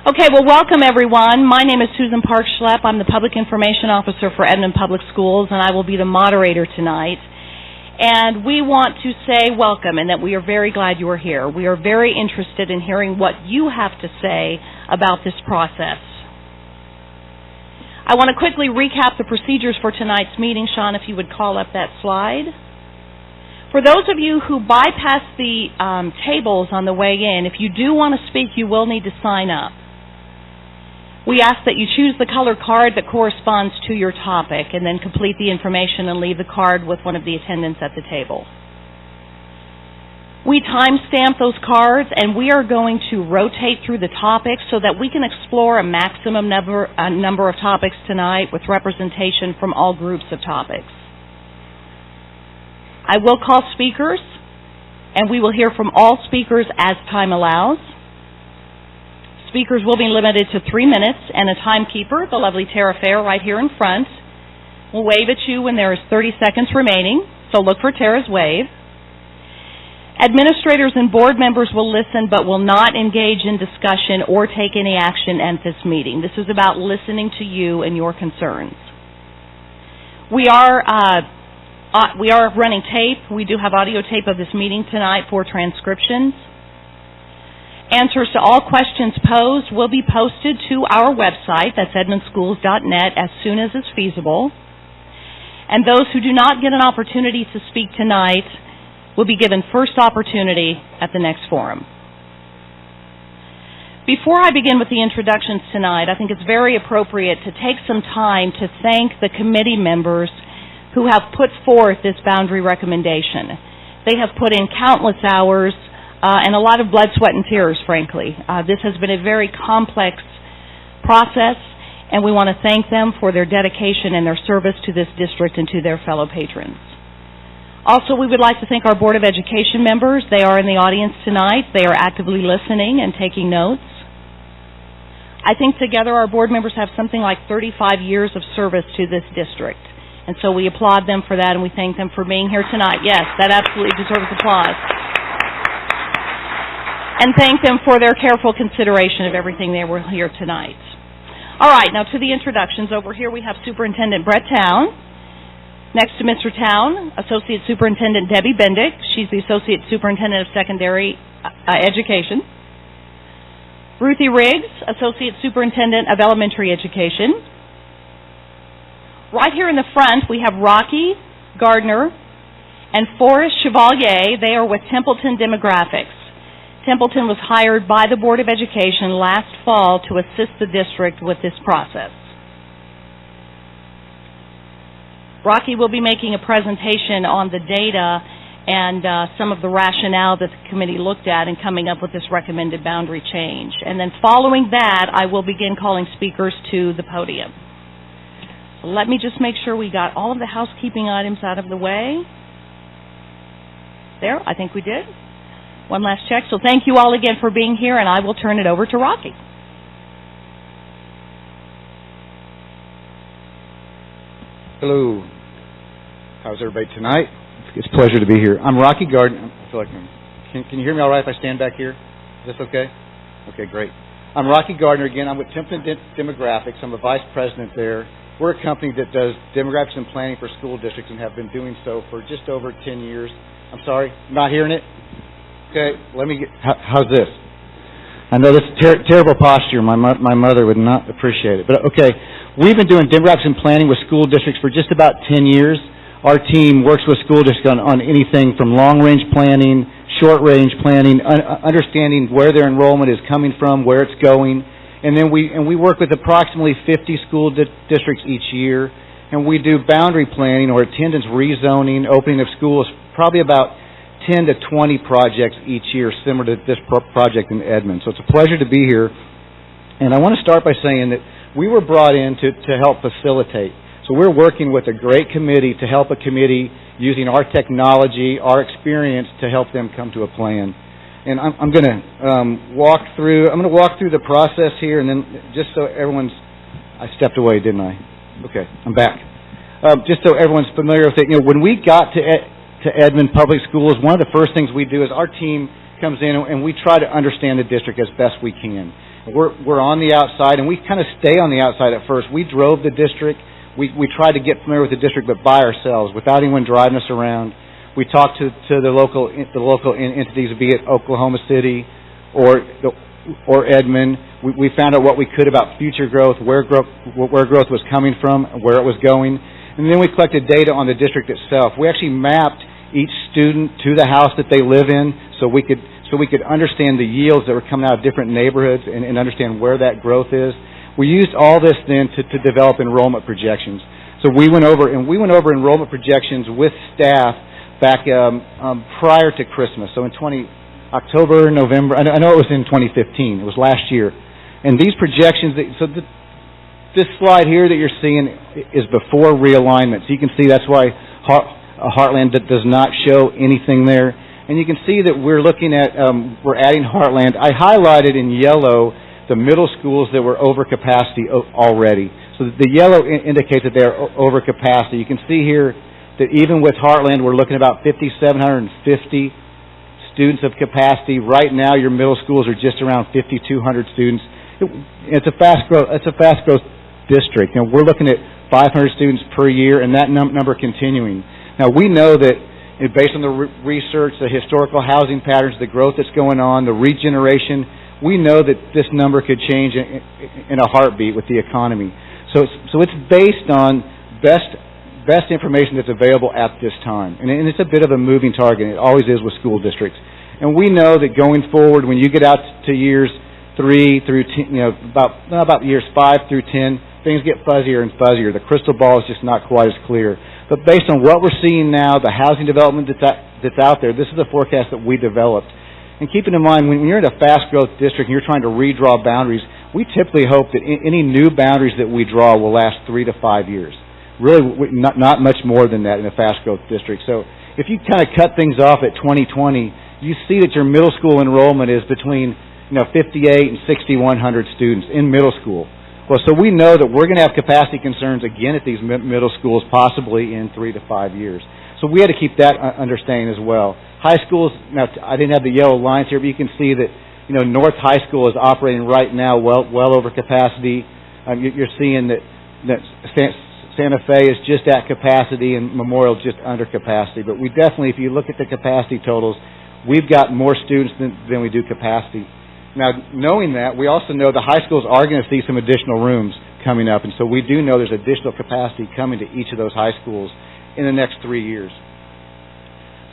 Okay, well, welcome everyone. My name is Susan Park-Schlepp. I'm the Public Information Officer for Edmond Public Schools, and I will be the moderator tonight. And we want to say welcome and that we are very glad you are here. We are very interested in hearing what you have to say about this process. I want to quickly recap the procedures for tonight's meeting. Sean, if you would call up that slide. For those of you who bypass the tables on the way in, if you do want to speak, you will need to sign up. We ask that you choose the colored card that corresponds to your topic and then complete the information and leave the card with one of the attendants at the table. We timestamp those cards, and we are going to rotate through the topics so that we can explore a maximum number of topics tonight with representation from all groups of topics. I will call speakers, and we will hear from all speakers as time allows. Speakers will be limited to 3 minutes, and a timekeeper, the lovely Tara Fair right here in front, will wave at you when there is 30 seconds remaining, so look for Tara's wave. Administrators and board members will listen but will not engage in discussion or take any action at this meeting. This is about listening to you and your concerns. We are running tape. We do have audio tape of this meeting tonight for transcriptions. Answers to all questions posed will be posted to our website, that's edmondschools.net, as soon as is feasible. And those who do not get an opportunity to speak tonight will be given first opportunity at the next forum. Before I begin with the introductions tonight, I think it's very appropriate to take some time to thank the committee members who have put forth this boundary recommendation. They have put in countless hours and a lot of blood, sweat, and tears, frankly. This has been a very complex process, and we want to thank them for their dedication and their service to this district and to their fellow patrons. Also, we would like to thank our Board of Education members. They are in the audience tonight. They are actively listening and taking notes. I think together our board members have something like 35 years of service to this district. And so we applaud them for that, and we thank them for being here tonight. Yes, that absolutely deserves applause. And thank them for their careful consideration of everything they were here tonight. All right, now to the introductions. Over here we have Superintendent Brett Town. Next to Mr. Town, Associate Superintendent Debbie Bendick. She's the Associate Superintendent of Secondary Education. Ruthie Riggs, Associate Superintendent of Elementary Education. Right here in the front we have Rocky Gardner and Forrest Chevalier. They are with Templeton Demographics. Templeton was hired by the Board of Education last fall to assist the district with this process. Rocky will be making a presentation on the data and some of the rationale that the committee looked at in coming up with this recommended boundary change. And then following that, I will begin calling speakers to the podium. Let me just make sure we got all of the housekeeping items out of the way. There, I think we did. One last check. So thank you all again for being here, and I will turn it over to Rocky. Hello. How's everybody tonight? It's a pleasure to be here. I'm Rocky Gardner. I feel like can you hear me all right if I stand back here? Is this okay? Okay, great. I'm Rocky Gardner again. I'm with Templeton Demographics. I'm a vice president there. We're a company that does demographics and planning for school districts and have been doing so for just over 10 years. I'm sorry, not hearing it? Okay, how's this? I know this is terrible posture. My mother would not appreciate it. But okay, we've been doing demographics and planning with school districts for just about 10 years. Our team works with school districts on anything from long-range planning, short-range planning, understanding where their enrollment is coming from, where it's going. And then we work with approximately 50 school districts each year. And we do boundary planning or attendance rezoning, opening of schools, probably about 10 to 20 projects each year, similar to this project in Edmond. So it's a pleasure to be here. And I want to start by saying that we were brought in to help facilitate. So we're working with a great committee to help a committee using our technology, our experience to help them come to a plan. And I'm going to walk through the process here, and then just so everyone's, I stepped away, didn't I? Okay, I'm back. Just so everyone's familiar with it, when we got to Edmond Public Schools, one of the first things we do is our team comes in and we try to understand the district as best we can. We're on the outside, and we kind of stay on the outside at first. We drove the district. We tried to get familiar with the district, but by ourselves, without anyone driving us around. We talked to the local entities, be it Oklahoma City or Edmond. We found out what we could about future growth, where growth was coming from, where it was going, and then we collected data on the district itself. We actually mapped each student to the house that they live in, so we could understand the yields that were coming out of different neighborhoods and understand where that growth is. We used all this then to develop enrollment projections. So we went over enrollment projections with staff back prior to Christmas. So in October, November. I know it was in 2015. It was last year. And these projections. This slide here that you're seeing is before realignment. So you can see that's why Heartland does not show anything there. And you can see that we're looking at, we're adding Heartland. I highlighted in yellow the middle schools that were over capacity already. So the yellow indicates that they are over capacity. You can see here that even with Heartland, we're looking at about 5,750 students of capacity. Right now, your middle schools are just around 5,200 students. It's a fast growth district. And we're looking at 500 students per year, and that number continuing. Now, we know that based on the research, the historical housing patterns, the growth that's going on, the regeneration, we know that this number could change in a heartbeat with the economy. So it's based on best information that's available at this time. And it's a bit of a moving target. It always is with school districts. And we know that going forward, when you get out to years 3 through 10, about years 5 through 10, things get fuzzier and fuzzier. The crystal ball is just not quite as clear. But based on what we're seeing now, the housing development that's out there, this is the forecast that we developed. And keeping in mind, when you're in a fast growth district and you're trying to redraw boundaries, we typically hope that any new boundaries that we draw will last 3 to 5 years. Really, not much more than that in a fast growth district. So if you kind of cut things off at 2020, you see that your middle school enrollment is between 58 and 6,100 students in middle school. Well, so we know that we're going to have capacity concerns again at these middle schools, possibly in 3 to 5 years. So we had to keep that understanding as well. High schools, now I didn't have the yellow lines here, but you can see that North High School is operating right now well over capacity. You're seeing that Santa Fe is just at capacity and Memorial just under capacity. But we definitely, if you look at the capacity totals, we've got more students than we do capacity. Now, knowing that, we also know the high schools are going to see some additional rooms coming up, and so we do know there's additional capacity coming to each of those high schools in the next 3 years.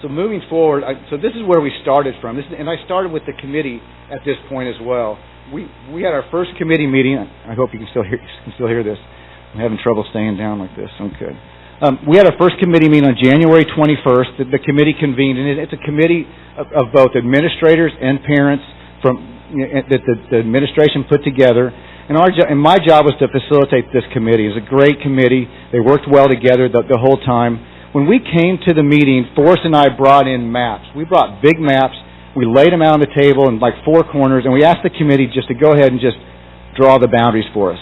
So moving forward, so this is where we started from, and I started with the committee at this point as well. We had our first committee meeting. I hope you can still hear this. I'm having trouble staying down like this. Okay. We had our first committee meeting on January 21st. The committee convened, and it's a committee of both administrators and parents that the administration put together. And my job was to facilitate this committee. It was a great committee. They worked well together the whole time. When we came to the meeting, Forrest and I brought in maps. We brought big maps. We laid them out on the table in like 4 corners, and we asked the committee just to go ahead and just draw the boundaries for us,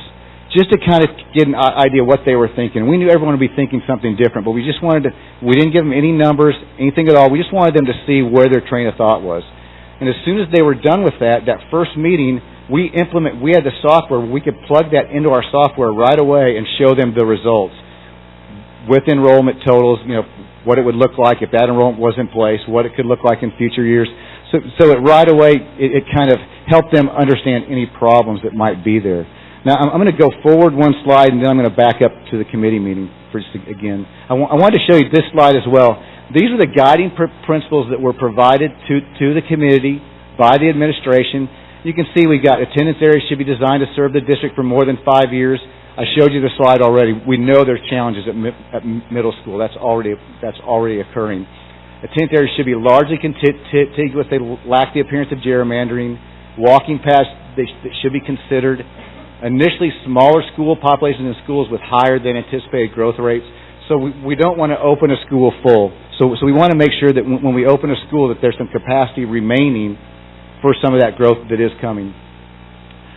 just to kind of get an idea what they were thinking. We knew everyone would be thinking something different, but we didn't give them any numbers, anything at all. We just wanted them to see where their train of thought was. And as soon as they were done with that first meeting, we had the software. We could plug that into our software right away and show them the results with enrollment totals, what it would look like if that enrollment was in place, what it could look like in future years. So it right away, it kind of helped them understand any problems that might be there. Now, I'm going to go forward one slide, and then I'm going to back up to the committee meeting again. I wanted to show you this slide as well. These are the guiding principles that were provided to the committee by the administration. You can see we've got attendance areas should be designed to serve the district for more than 5 years. I showed you the slide already. We know there's challenges at middle school. That's already occurring. Attendance areas should be largely contiguous. They lack the appearance of gerrymandering. Walking paths they should be considered. Initially, smaller school populations in schools with higher than anticipated growth rates. So we don't want to open a school full. So we want to make sure that when we open a school that there's some capacity remaining for some of that growth that is coming.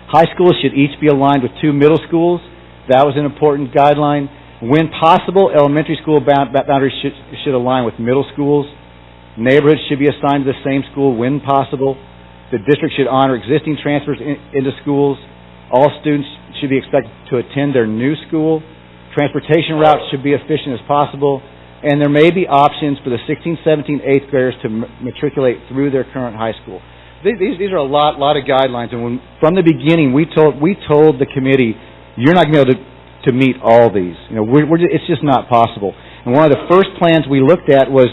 High schools should each be aligned with 2 middle schools. That was an important guideline. When possible, elementary school boundaries should align with middle schools. Neighborhoods should be assigned to the same school when possible. The district should honor existing transfers into schools. All students should be expected to attend their new school. Transportation routes should be efficient as possible. And there may be options for the 16, 17, 8th graders to matriculate through their current high school. These are a lot of guidelines. And from the beginning, we told the committee, you're not going to be able to meet all these. It's just not possible. And one of the first plans we looked at was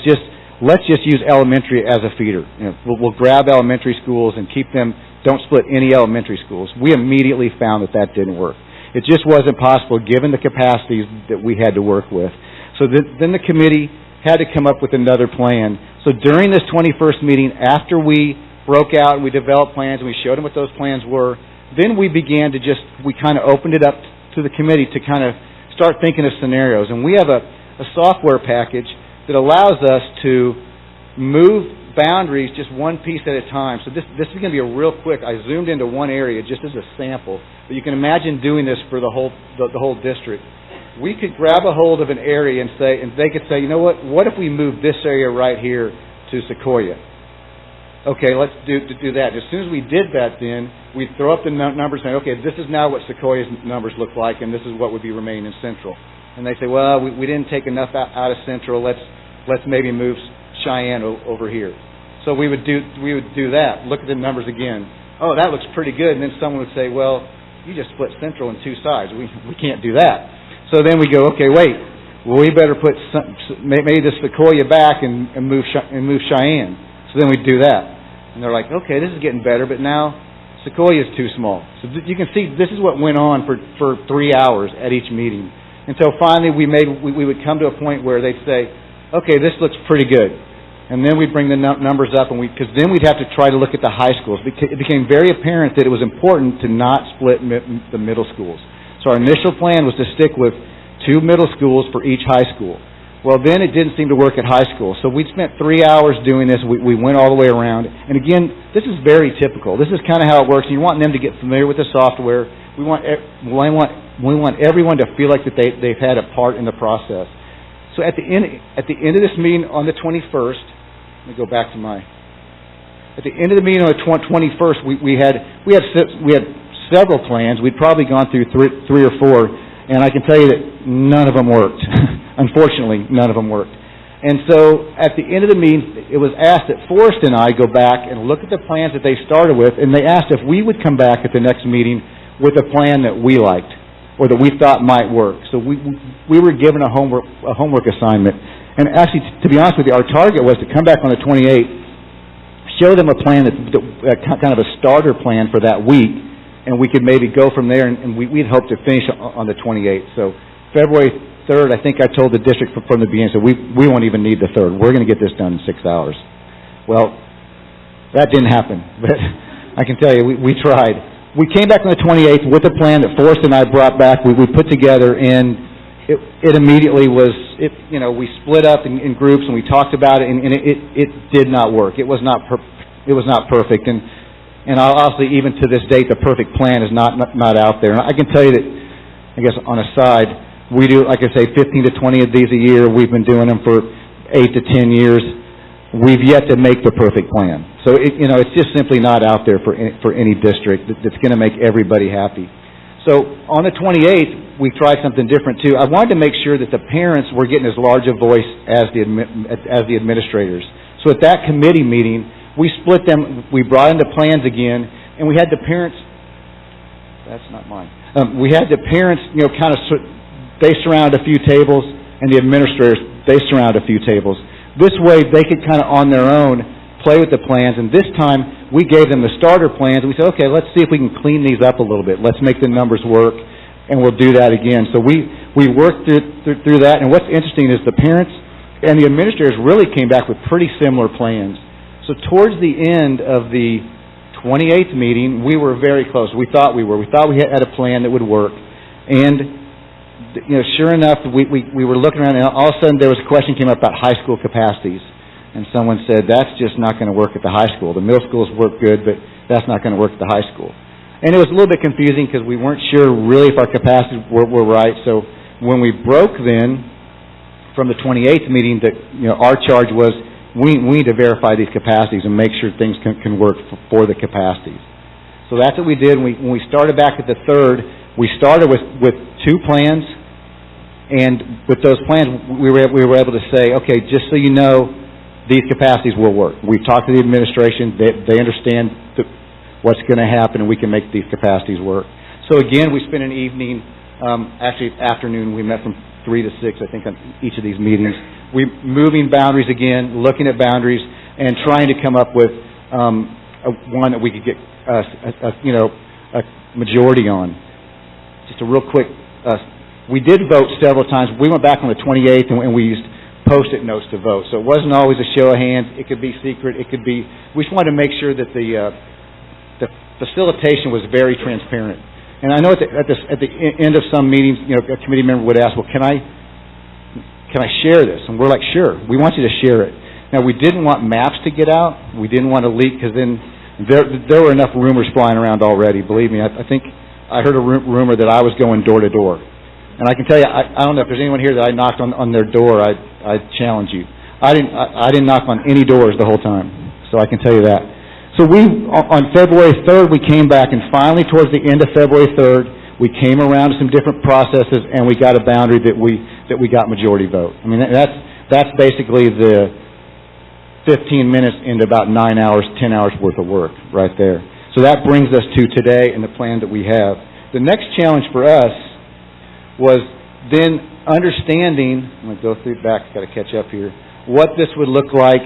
let's just use elementary as a feeder. We'll grab elementary schools and keep them. Don't split any elementary schools. We immediately found that didn't work. It just wasn't possible given the capacities that we had to work with. So then the committee had to come up with another plan. So during this 21st meeting, after we broke out and we developed plans and we showed them what those plans were, then we began to we kind of opened it up to the committee to kind of start thinking of scenarios. And we have a software package that allows us to move boundaries just one piece at a time. So this is going to be a real quick. I zoomed into one area just as a sample, but you can imagine doing this for the whole district. We could grab a hold of an area and they could say, you know what if we move this area right here to Sequoia? Okay, let's do that. As soon as we did that, then we'd throw up the numbers and say, okay, this is now what Sequoia's numbers look like, and this is what would be remaining in Central. And they say, well, we didn't take enough out of Central. Let's maybe move Cheyenne over here. So we would do that. Look at the numbers again. Oh, that looks pretty good. And then someone would say, well, you just split Central in two sides. We can't do that. So then we go, okay, wait. Well, we better put maybe this Sequoia back and move Cheyenne. So then we do that. And they're like, okay, this is getting better, but now Sequoia is too small. So you can see this is what went on for 3 hours at each meeting. Until finally we would come to a point where they'd say, okay, this looks pretty good. And then we'd bring the numbers up, because then we'd have to try to look at the high schools. It became very apparent that it was important to not split the middle schools. So our initial plan was to stick with 2 middle schools for each high school. Well, then it didn't seem to work at high school. So we spent 3 hours doing this. We went all the way around. And again, this is very typical. This is kind of how it works. You want them to get familiar with the software. We want everyone to feel like that they've had a part in the process. So at the end of this meeting on the 21st, let me go back to at the end of the meeting on the 21st, we had several plans. We'd probably gone through three or four, and I can tell you that none of them worked. Unfortunately, none of them worked. And so at the end of the meeting, it was asked that Forrest and I go back and look at the plans that they started with, and they asked if we would come back at the next meeting with a plan that we liked or that we thought might work. So we were given a homework assignment. And actually, to be honest with you, our target was to come back on the 28th, show them a plan that's kind of a starter plan for that week, and we could maybe go from there, and we'd hope to finish on the 28th. So February 3rd, I think I told the district from the beginning, so we won't even need the 3rd. We're going to get this done in 6 hours. Well, that didn't happen, but I can tell you, we tried. We came back on the 28th with a plan that Forrest and I brought back. We put together, and it immediately was, we split up in groups, and we talked about it, and it did not work. It was not perfect, and obviously, even to this date, the perfect plan is not out there. And I can tell you that, I guess on a side, we do, like I say, 15 to 20 of these a year. We've been doing them for 8 to 10 years. We've yet to make the perfect plan. So it's just simply not out there for any district that's going to make everybody happy. So on the 28th, we tried something different too. I wanted to make sure that the parents were getting as large a voice as the administrators. So at that committee meeting, we split them. We brought in the plans again, and we had the parents. That's not mine. We had the parents, kind of. They surrounded a few tables, and the administrators, they surrounded a few tables. This way, they could kind of on their own play with the plans, and this time, we gave them the starter plans, and we said, okay, let's see if we can clean these up a little bit. Let's make the numbers work, and we'll do that again. So we worked through that, and what's interesting is the parents and the administrators really came back with pretty similar plans. So towards the end of the 28th meeting, we were very close. We thought we were. We thought we had a plan that would work, and sure enough, we were looking around, and all of a sudden there was a question came up about high school capacities. And someone said, that's just not going to work at the high school. The middle schools work good, but that's not going to work at the high school. And it was a little bit confusing because we weren't sure really if our capacities were right. So when we broke then from the 28th meeting, that our charge was we need to verify these capacities and make sure things can work for the capacities. So that's what we did. When we started back at the third, we started with 2 plans, and with those plans, we were able to say, okay, just so you know, these capacities will work. We've talked to the administration; they understand what's going to happen, and we can make these capacities work. So again, we spent an evening, actually afternoon. We met from 3 to 6, I think, on each of these meetings. We moving boundaries again, looking at boundaries, and trying to come up with one that we could get a majority on. Just a real quick. We did vote several times. We went back on the 28th, and we used Post-it notes to vote. So it wasn't always a show of hands. It could be secret. It could be. We just wanted to make sure that the facilitation was very transparent. And I know at the end of some meetings, a committee member would ask, "Well, can I share this?" And we're like, "Sure, we want you to share it." Now, we didn't want maps to get out. We didn't want to leak, because then there were enough rumors flying around already. Believe me, I think I heard a rumor that I was going door to door. And I can tell you, I don't know if there's anyone here that I knocked on their door. I challenge you. I didn't knock on any doors the whole time, so I can tell you that. So on February 3rd, we came back, and finally, towards the end of February 3rd, we came around to some different processes, and we got a boundary that we got majority vote. I mean, that's basically the 15 minutes into about 9 hours, 10 hours worth of work right there. So that brings us to today and the plan that we have. The next challenge for us was then understanding, I'm going to go through back, got to catch up here, what this would look like,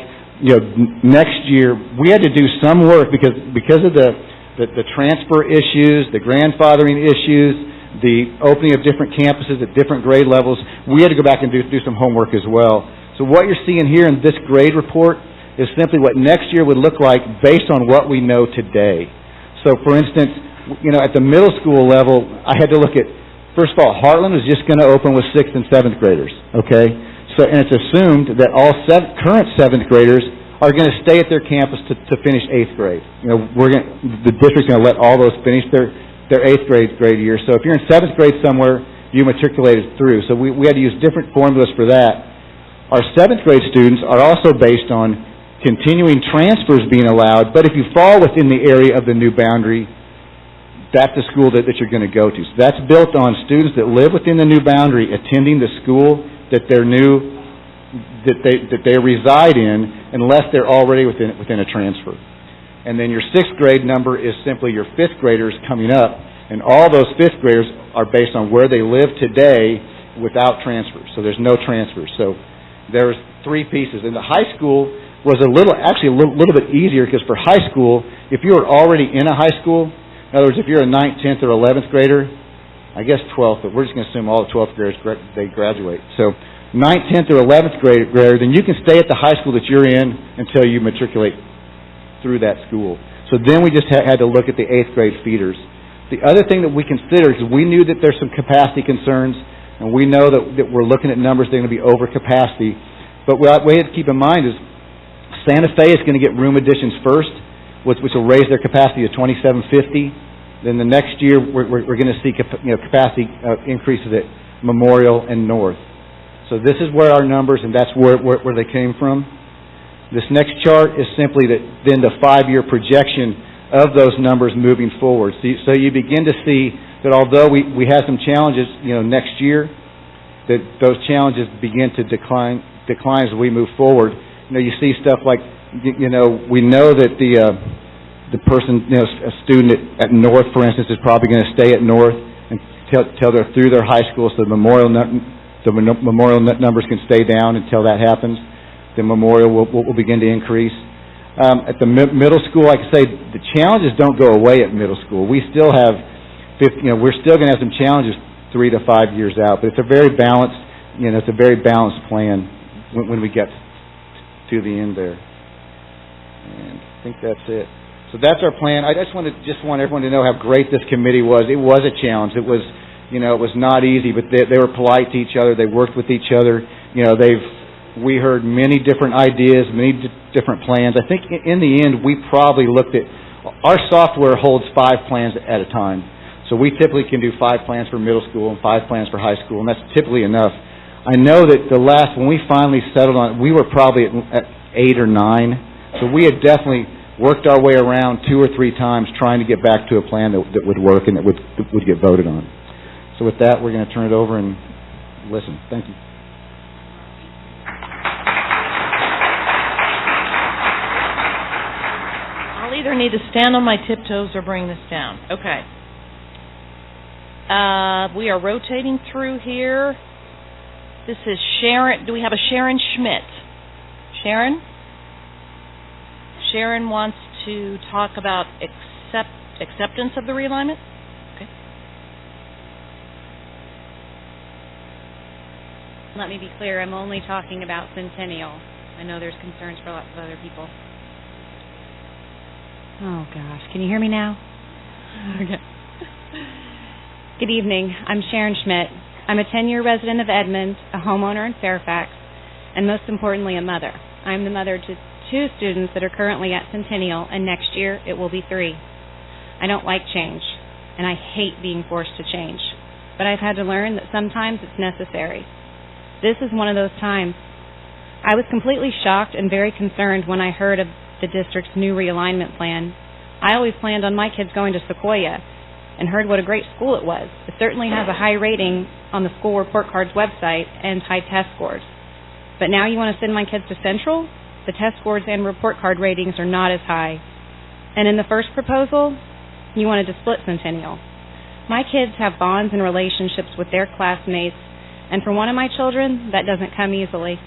next year. We had to do some work because of the transfer issues, the grandfathering issues, the opening of different campuses at different grade levels. We had to go back and do some homework as well. So what you're seeing here in this grade report is simply what next year would look like based on what we know today. So, for instance, at the middle school level, I had to look at, first of all, Heartland was just going to open with 6th and 7th graders, okay? So, and it's assumed that all current 7th graders are going to stay at their campus to finish 8th grade. The district's going to let all those finish their 8th grade year. So if you're in 7th grade somewhere, you matriculated through. So we had to use different formulas for that. Our 7th grade students are also based on continuing transfers being allowed, but if you fall within the area of the new boundary, that's the school that you're going to go to. So that's built on students that live within the new boundary attending the school that they reside in, unless they're already within a transfer. And then your 6th grade number is simply your 5th graders coming up, and all those 5th graders are based on where they live today without transfers. So there's no transfers. So there's 3 pieces. And the high school was a little bit easier, because for high school, if you were already in a high school, in other words, if you're a 9th, 10th, or 11th grader, I guess 12th, but we're just going to assume all the 12th graders, they graduate. So 9th, 10th, or 11th grader, then you can stay at the high school that you're in until you matriculate through that school. So then we just had to look at the 8th grade feeders. The other thing that we considered, because we knew that there's some capacity concerns, and we know that we're looking at numbers that are going to be over capacity, but what we have to keep in mind is Santa Fe is going to get room additions first, which will raise their capacity to 2,750. Then the next year, we're going to see capacity increases at Memorial and North. So this is where our numbers, and that's where they came from. This next chart is simply then the 5-year projection of those numbers moving forward. So you begin to see that although we have some challenges, next year, that those challenges begin to decline as we move forward. You see stuff like, we know that the person, a student at North, for instance, is probably going to stay at North until they're through their high school, so the Memorial numbers can stay down until that happens. The Memorial will begin to increase. At the middle school, like I say, the challenges don't go away at middle school. We still have, we're still going to have some challenges 3 to 5 years out, but it's a very balanced, it's a very balanced plan when we get to the end there. And I think that's it. So that's our plan. I just want everyone to know how great this committee was. It was a challenge. It was, it was not easy, but they were polite to each other. They worked with each other. We heard many different ideas, many different plans. I think in the end, we probably looked at, our software holds 5 plans at a time. So we typically can do 5 plans for middle school and 5 plans for high school, and that's typically enough. I know that when we finally settled on it, we were probably at 8 or 9. So we had definitely worked our way around 2 or 3 times trying to get back to a plan that would work and that would get voted on. So with that, we're going to turn it over and listen. Thank you. I'll either need to stand on my tiptoes or bring this down. Okay. We are rotating through here. This is Sharon. Do we have a Sharon Schmidt? Sharon? Sharon wants to talk about acceptance of the realignment? Okay. Let me be clear, I'm only talking about Centennial. I know there's concerns for lots of other people. Oh gosh, can you hear me now? Okay. Good evening, I'm Sharon Schmidt. I'm a 10-year resident of Edmond, a homeowner in Fairfax, and most importantly, a mother. I'm the mother to 2 students that are currently at Centennial, and next year it will be 3. I don't like change, and I hate being forced to change, but I've had to learn that sometimes it's necessary. This is one of those times. I was completely shocked and very concerned when I heard of the district's new realignment plan. I always planned on my kids going to Sequoia and heard what a great school it was. It certainly has a high rating on the school report card's website and high test scores. But now you want to send my kids to Central? The test scores and report card ratings are not as high. And in the first proposal, you wanted to split Centennial. My kids have bonds and relationships with their classmates, and for one of my children, that doesn't come easily.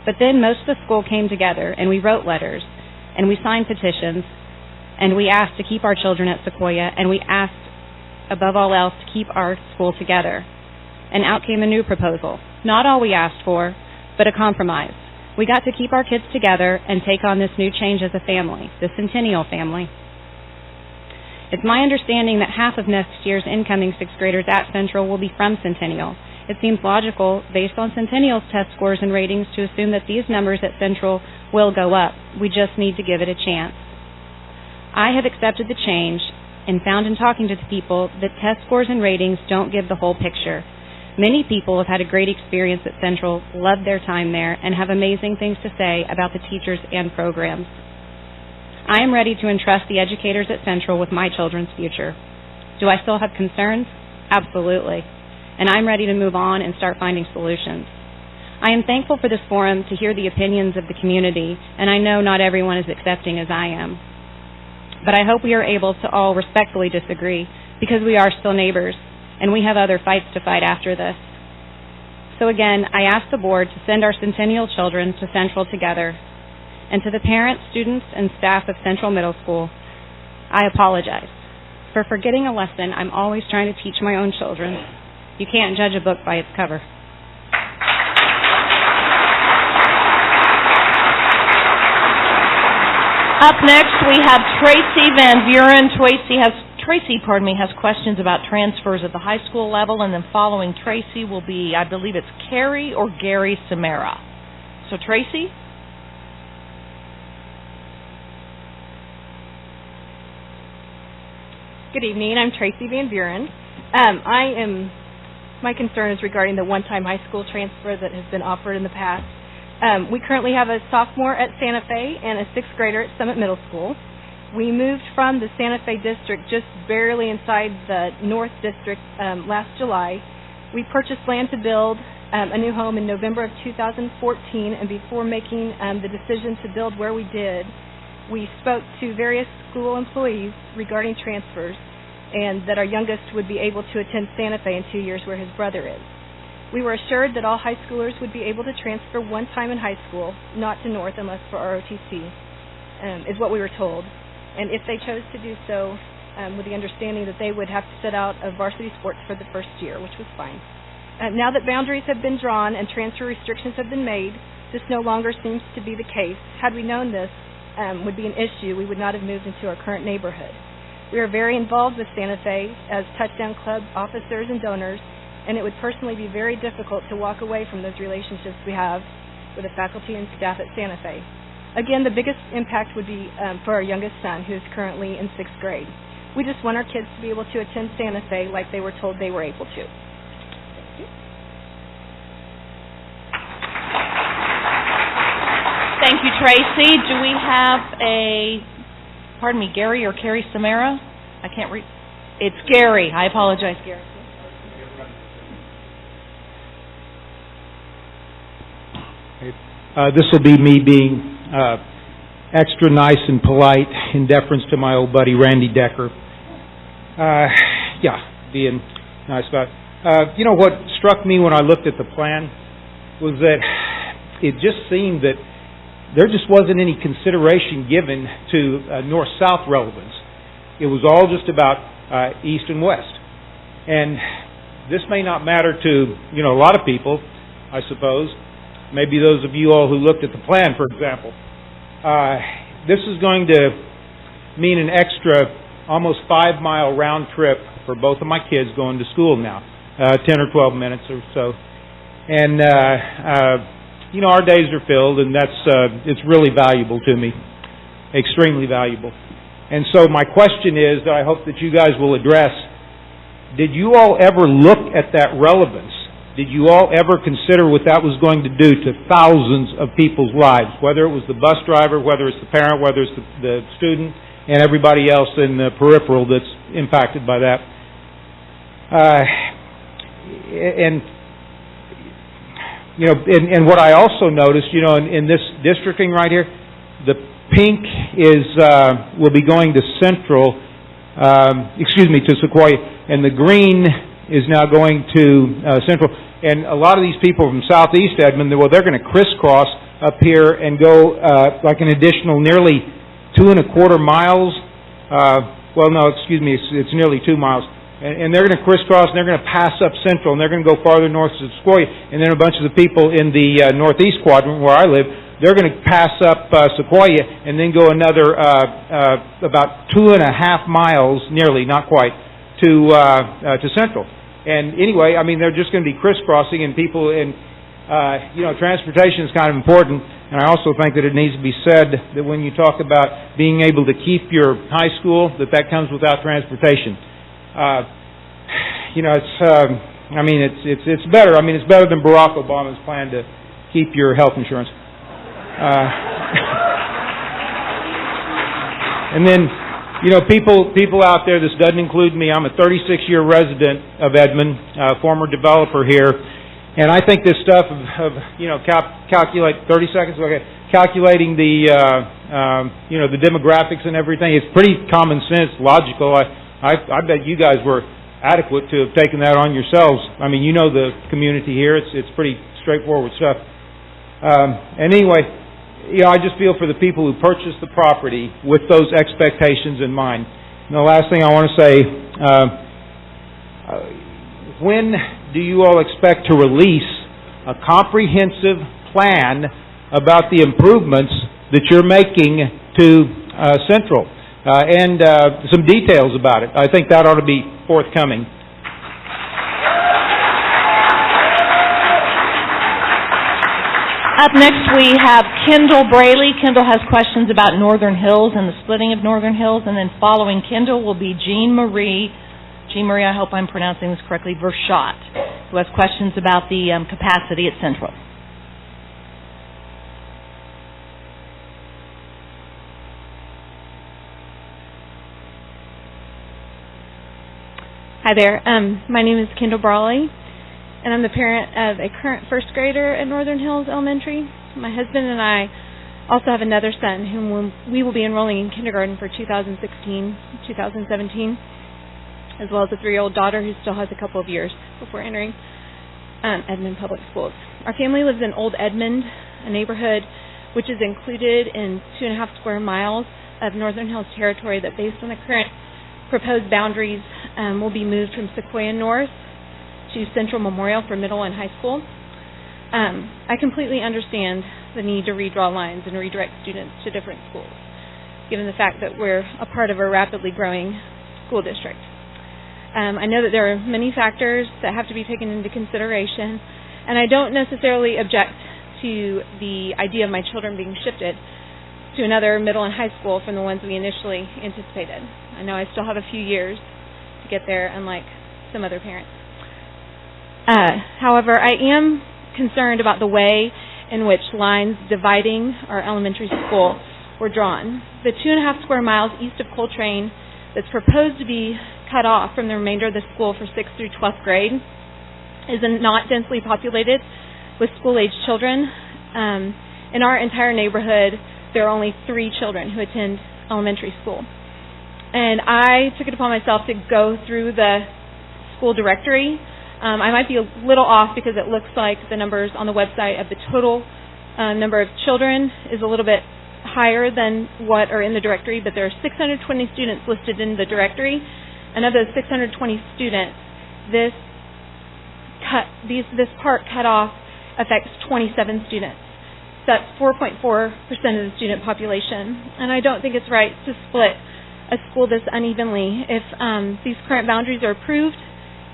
But then most of the school came together, and we wrote letters, and we signed petitions, and we asked to keep our children at Sequoia, and we asked, above all else, to keep our school together. And out came a new proposal. Not all we asked for, but a compromise. We got to keep our kids together and take on this new change as a family, the Centennial family. It's my understanding that half of next year's incoming 6th graders at Central will be from Centennial. It seems logical, based on Centennial's test scores and ratings, to assume that these numbers at Central will go up. We just need to give it a chance. I have accepted the change and found in talking to the people that test scores and ratings don't give the whole picture. Many people have had a great experience at Central, loved their time there, and have amazing things to say about the teachers and programs. I am ready to entrust the educators at Central with my children's future. Do I still have concerns? Absolutely. And I'm ready to move on and start finding solutions. I am thankful for this forum to hear the opinions of the community, and I know not everyone is accepting as I am. But I hope we are able to all respectfully disagree, because we are still neighbors, and we have other fights to fight after this. So again, I ask the board to send our Centennial children to Central together. And to the parents, students, and staff of Central Middle School, I apologize for forgetting a lesson I'm always trying to teach my own children. You can't judge a book by its cover. Up next, we have Tracy Van Buren. Tracy has questions about transfers at the high school level, and then following Tracy will be, I believe it's Carrie or Gary Samara. So Tracy? Good evening. I'm Tracy Van Buren. My concern is regarding the one-time high school transfer that has been offered in the past. We currently have a sophomore at Santa Fe and a 6th grader at Summit Middle School. We moved from the Santa Fe district just barely inside the North District last July. We purchased land to build a new home in November of 2014, and before making the decision to build where we did, we spoke to various school employees regarding transfers, and that our youngest would be able to attend Santa Fe in 2 years where his brother is. We were assured that all high schoolers would be able to transfer one time in high school, not to North unless for ROTC, is what we were told. And if they chose to do so, with the understanding that they would have to sit out of varsity sports for the first year, which was fine. Now that boundaries have been drawn and transfer restrictions have been made, this no longer seems to be the case. Had we known this would be an issue, we would not have moved into our current neighborhood. We are very involved with Santa Fe as Touchdown Club officers and donors, and it would personally be very difficult to walk away from those relationships we have with the faculty and staff at Santa Fe. Again, the biggest impact would be for our youngest son, who is currently in 6th grade. We just want our kids to be able to attend Santa Fe like they were told they were able to. Thank you, Tracy. Do we have Gary or Carrie Samara? I can't read. It's Gary. I apologize, Gary. This will be me being extra nice and polite in deference to my old buddy Randy Decker. Being nice about it. What struck me when I looked at the plan was that it just seemed that there just wasn't any consideration given to north-south relevance. It was all just about east and west. And this may not matter to, a lot of people, I suppose. Maybe those of you all who looked at the plan, for example. This is going to mean an extra almost 5-mile round trip for both of my kids going to school now, 10 or 12 minutes or so. And, our days are filled, and it's really valuable to me, extremely valuable. And so my question is, that I hope that you guys will address, did you all ever look at that relevance? Did you all ever consider what that was going to do to thousands of people's lives, whether it was the bus driver, whether it's the parent, whether it's the student, and everybody else in the peripheral that's impacted by that? And what I also noticed, in this districting right here, the pink will be going to Central, to Sequoia, and the green is now going to Central. And a lot of these people from southeast Edmond, they're going to crisscross up here and go like an additional nearly 2.25 miles. It's nearly 2 miles. And they're going to crisscross, and they're going to pass up Central, and they're going to go farther north to Sequoia. And then a bunch of the people in the northeast quadrant where I live, they're going to pass up Sequoia and then go another about 2.5 miles, nearly, not quite, to Central. And anyway, they're just going to be crisscrossing, and people, and transportation is kind of important. And I also think that it needs to be said that when you talk about being able to keep your high school, that comes without transportation. It's better. It's better than Barack Obama's plan to keep your health insurance. And then, people out there, this doesn't include me. I'm a 36-year resident of Edmond, former developer here. And I think this stuff calculate 30 seconds. Okay, calculating the demographics and everything. It's pretty common sense, logical. I bet you guys were adequate to have taken that on yourselves. The community here. It's pretty straightforward stuff. And anyway, I just feel for the people who purchased the property with those expectations in mind. And the last thing I want to say, when do you all expect to release a comprehensive plan about the improvements that you're making to Central? And some details about it. I think that ought to be forthcoming. Up next we have Kendall Braley. Kendall has questions about Northern Hills and the splitting of Northern Hills. And then following Kendall will be Jean Marie, I hope I'm pronouncing this correctly, Vershot, who has questions about the capacity at Central. Hi there. My name is Kendall Braley, and I'm the parent of a current first grader at Northern Hills Elementary. My husband and I also have another son whom we will be enrolling in kindergarten for 2016-2017, as well as a 3-year-old daughter who still has a couple of years before entering Edmond Public Schools. Our family lives in Old Edmond, a neighborhood which is included in 2.5 square miles of Northern Hills territory that, based on the current proposed boundaries, will be moved from Sequoia North to Central Memorial for middle and high school. I completely understand the need to redraw lines and redirect students to different schools, given the fact that we're a part of a rapidly growing school district. I know that there are many factors that have to be taken into consideration, and I don't necessarily object to the idea of my children being shifted to another middle and high school from the ones we initially anticipated. I know I still have a few years to get there, unlike some other parents. However, I am concerned about the way in which lines dividing our elementary school were drawn. The 2.5 square miles east of Coltrane that's proposed to be cut off from the remainder of the school for 6th through 12th grade is not densely populated with school-age children. In our entire neighborhood, there are only 3 children who attend elementary school. And I took it upon myself to go through the school directory. I might be a little off because it looks like the numbers on the website of the total number of children is a little bit higher than what are in the directory, but there are 620 students listed in the directory. And of those 620 students, this part cutoff affects 27 students. So that's 4.4% of the student population. And I don't think it's right to split a school this unevenly. If these current boundaries are approved,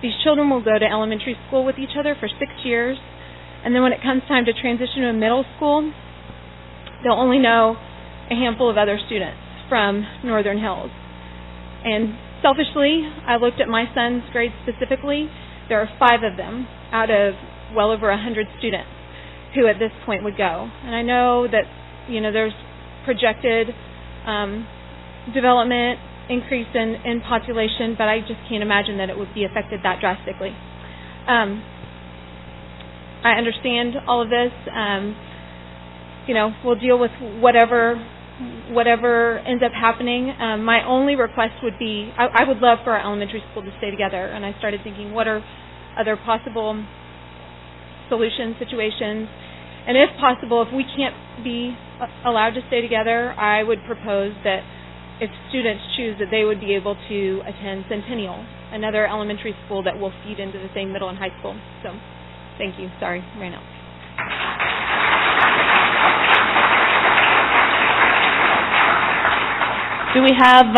these children will go to elementary school with each other for 6 years. And then when it comes time to transition to a middle school, they'll only know a handful of other students from Northern Hills. And selfishly, I looked at my son's grades specifically. There are 5 of them out of well over 100 students who at this point would go. And I know that, there's projected development increase in population, but I just can't imagine that it would be affected that drastically. I understand all of this. We'll deal with whatever ends up happening. My only request would be, I would love for our elementary school to stay together, and I started thinking, what are other possible solution situations? And if possible, if we can't be allowed to stay together, I would propose that if students choose, that they would be able to attend Centennial, another elementary school that will feed into the same middle and high school. So, thank you. Sorry, ran out. Do we have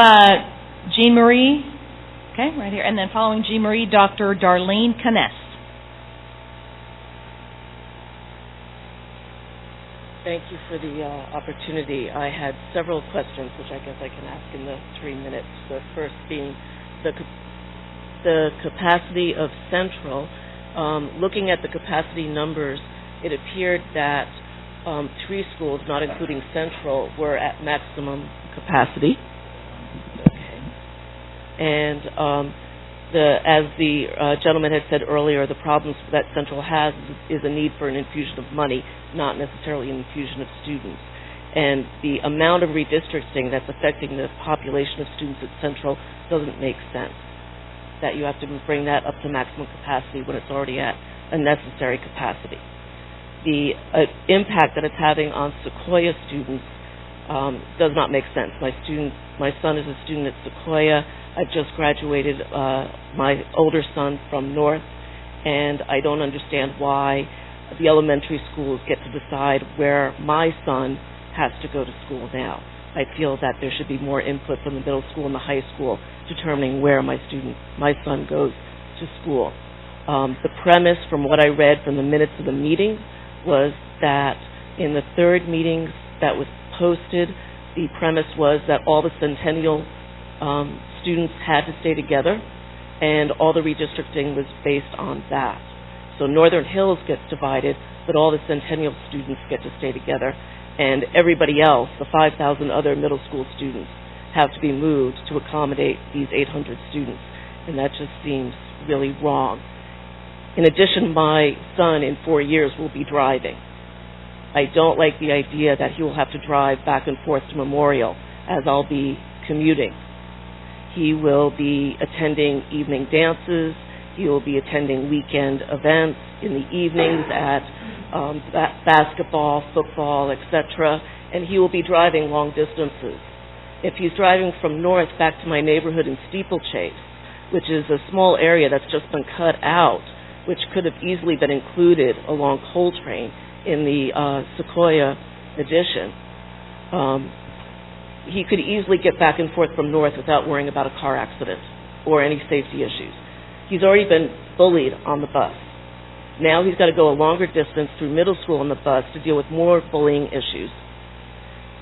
Jean Marie? Okay, right here. And then following Jean Marie, Dr. Darlene Kness. Thank you for the opportunity. I had several questions, which I guess I can ask in the 3 minutes. The first being the capacity of Central. Looking at the capacity numbers, it appeared that 3 schools, not including Central, were at maximum capacity. Okay. And as the gentleman had said earlier, the problems that Central has is a need for an infusion of money, not necessarily an infusion of students. And the amount of redistricting that's affecting the population of students at Central doesn't make sense. That you have to bring that up to maximum capacity when it's already at a necessary capacity. The impact that it's having on Sequoia students does not make sense. My son is a student at Sequoia. I've just graduated my older son from North, and I don't understand why the elementary schools get to decide where my son has to go to school now. I feel that there should be more input from the middle school and the high school determining where my son goes to school. The premise from what I read from the minutes of the meeting was that in the 3rd meeting that was posted, the premise was that all the Centennial students had to stay together, and all the redistricting was based on that. So Northern Hills gets divided, but all the Centennial students get to stay together, and everybody else, the 5,000 other middle school students, have to be moved to accommodate these 800 students, and that just seems really wrong. In addition, my son in 4 years will be driving. I don't like the idea that he will have to drive back and forth to Memorial, as I'll be commuting. He will be attending evening dances. He will be attending weekend events in the evenings at basketball, football, etc., and he will be driving long distances. If he's driving from North back to my neighborhood in Steeplechase, which is a small area that's just been cut out, which could have easily been included along Coltrane in the Sequoia addition, he could easily get back and forth from North without worrying about a car accident or any safety issues. He's already been bullied on the bus. Now he's got to go a longer distance through middle school on the bus to deal with more bullying issues.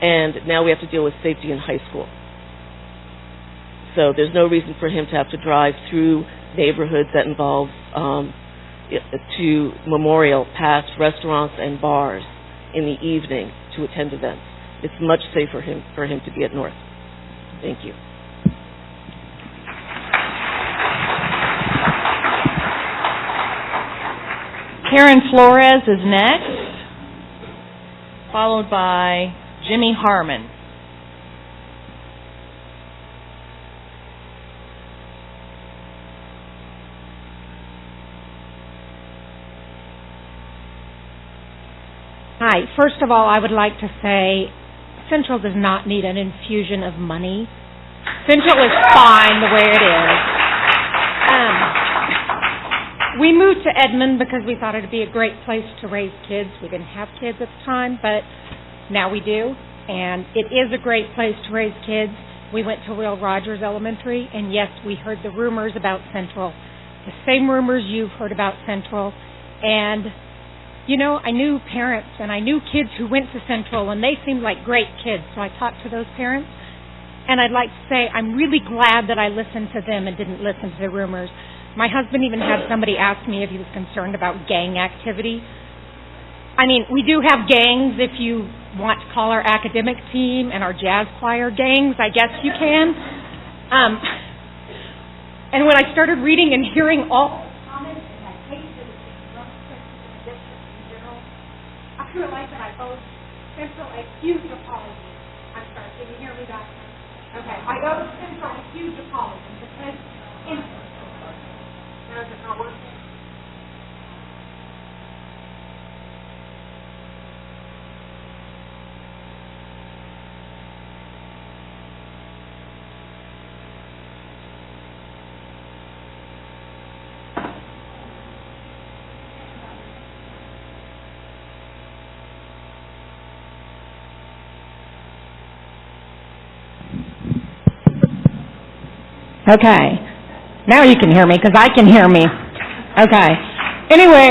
And now we have to deal with safety in high school. So there's no reason for him to have to drive through neighborhoods that involve to Memorial, past restaurants and bars. in the evening to attend events. It's much safer for him to be at North. Thank you. Karen Flores is next, followed by Jimmy Harmon. Hi. First of all, I would like to say Central does not need an infusion of money. Central is fine the way it is. We moved to Edmond because we thought it would be a great place to raise kids. We didn't have kids at the time, but now we do. And it is a great place to raise kids. We went to Will Rogers Elementary, and yes, we heard the rumors about Central. The same rumors you've heard about Central. And you know, I knew parents and I knew kids who went to Central, and they seemed like great kids. So I talked to those parents, and I'd like to say I'm really glad that I listened to them and didn't listen to the rumors. My husband even had somebody ask me if he was concerned about gang activity. I mean, we do have gangs. If you want to call our academic team and our jazz choir gangs, I guess you can. And when I started reading and hearing all comments, and I tasted I realized that I owe Central a huge apology. I'm sorry, can you hear me, Doctor? Okay, I owe Central a huge apology because now is it not working? Okay. Now you can hear me because I can hear me. Okay. Anyway,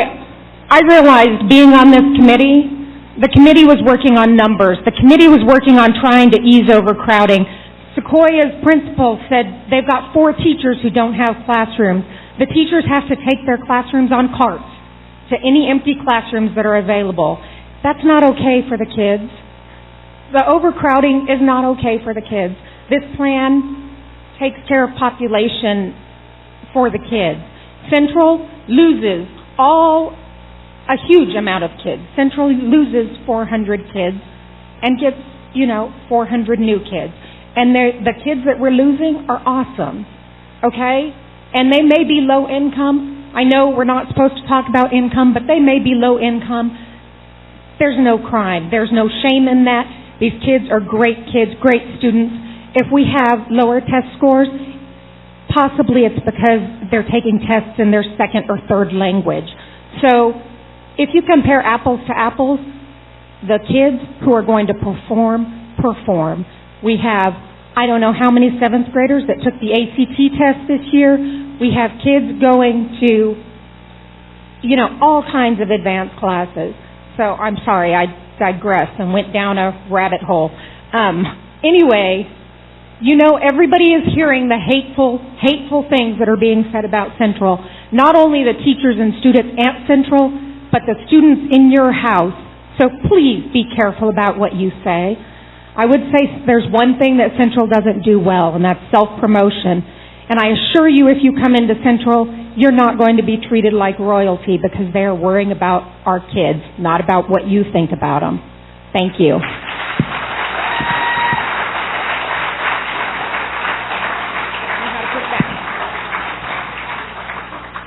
I realized being on this committee, the committee was working on numbers. The committee was working on trying to ease overcrowding. Sequoia's principal said they've got 4 teachers who don't have classrooms. The teachers have to take their classrooms on carts to any empty classrooms that are available. That's not okay for the kids. The overcrowding is not okay for the kids. This plan takes care of population for the kids. Central loses a huge amount of kids. Central loses 400 kids and gets, 400 new kids. And the kids that we're losing are awesome, okay? And they may be low income. I know we're not supposed to talk about income, but they may be low income. There's no crime. There's no shame in that. These kids are great kids, great students. If we have lower test scores, possibly it's because they're taking tests in their second or third language. So if you compare apples to apples, the kids who are going to perform. We have, I don't know how many 7th graders that took the ACT test this year. We have kids going to, all kinds of advanced classes. So I'm sorry, I digressed and went down a rabbit hole. Anyway, everybody is hearing the hateful things that are being said about Central. Not only the teachers and students at Central, but the students in your house. So please be careful about what you say. I would say there's one thing that Central doesn't do well, and that's self-promotion. And I assure you, if you come into Central, you're not going to be treated like royalty because they're worrying about our kids, not about what you think about them. Thank you.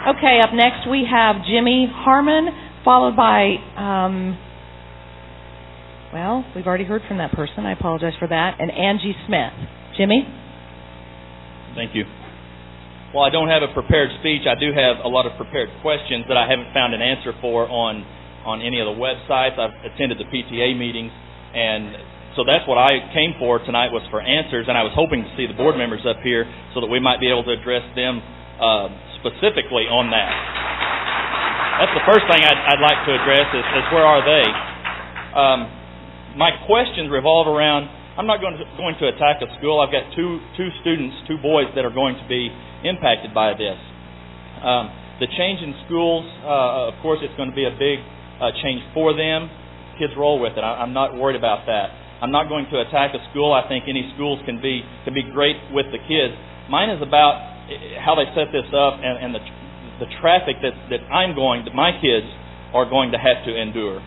Okay, up next we have Jimmy Harmon, followed by, we've already heard from that person. I apologize for that. And Angie Smith. Jimmy? Thank you. Well, I don't have a prepared speech. I do have a lot of prepared questions that I haven't found an answer for on any of the websites. I've attended the PTA meetings, and so that's what I came for tonight, was for answers, and I was hoping to see the board members up here so that we might be able to address them specifically on that. That's the first thing I'd like to address is where are they? My questions revolve around, I'm not going to attack a school. I've got two boys that are going to be impacted by this. The change in schools, of course, it's going to be a big change for them. kids roll with it. I'm not worried about that. I'm not going to attack a school. I think any schools can be great with the kids. Mine is about how they set this up and the traffic that my kids are going to have to endure.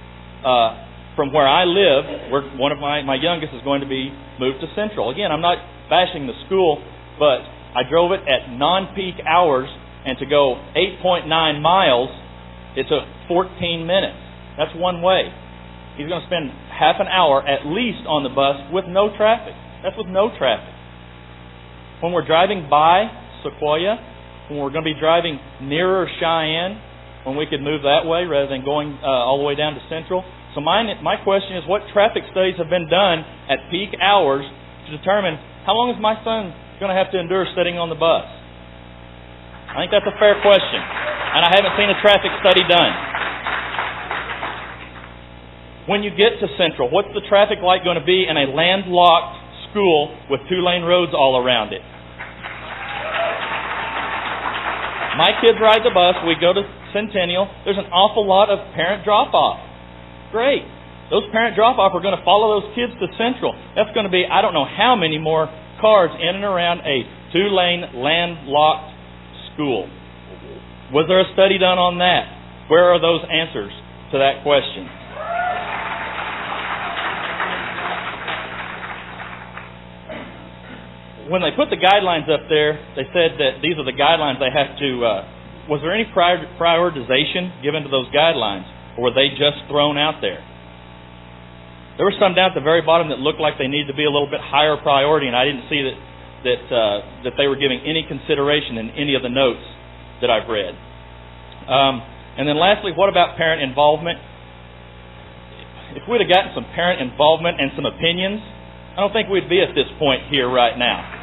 From where I live, one of my youngest is going to be moved to Central. Again, I'm not bashing the school, but I drove it at non-peak hours, and to go 8.9 miles, it took 14 minutes. That's one way. He's going to spend half an hour at least on the bus with no traffic. That's with no traffic. When we're driving by Sequoia, when we're going to be driving nearer Cheyenne, when we could move that way rather than going all the way down to Central. So my question is, what traffic studies have been done at peak hours to determine how long is my son going to have to endure sitting on the bus? I think that's a fair question. And I haven't seen a traffic study done. When you get to Central, what's the traffic light going to be in a landlocked school with 2-lane roads all around it? My kids ride the bus. We go to Centennial. There's an awful lot of parent drop-off. Great. Those parent drop-off are going to follow those kids to Central. That's going to be, I don't know how many more cars in and around a 2-lane landlocked school. Was there a study done on that? Where are those answers to that question? When they put the guidelines up there, they said that these are the guidelines they have to... was there any prioritization given to those guidelines, or were they just thrown out there? There were some down at the very bottom that looked like they needed to be a little bit higher priority, and I didn't see that they were giving any consideration in any of the notes that I've read. And then lastly, what about parent involvement? If we'd have gotten some parent involvement and some opinions, I don't think we'd be at this point here right now.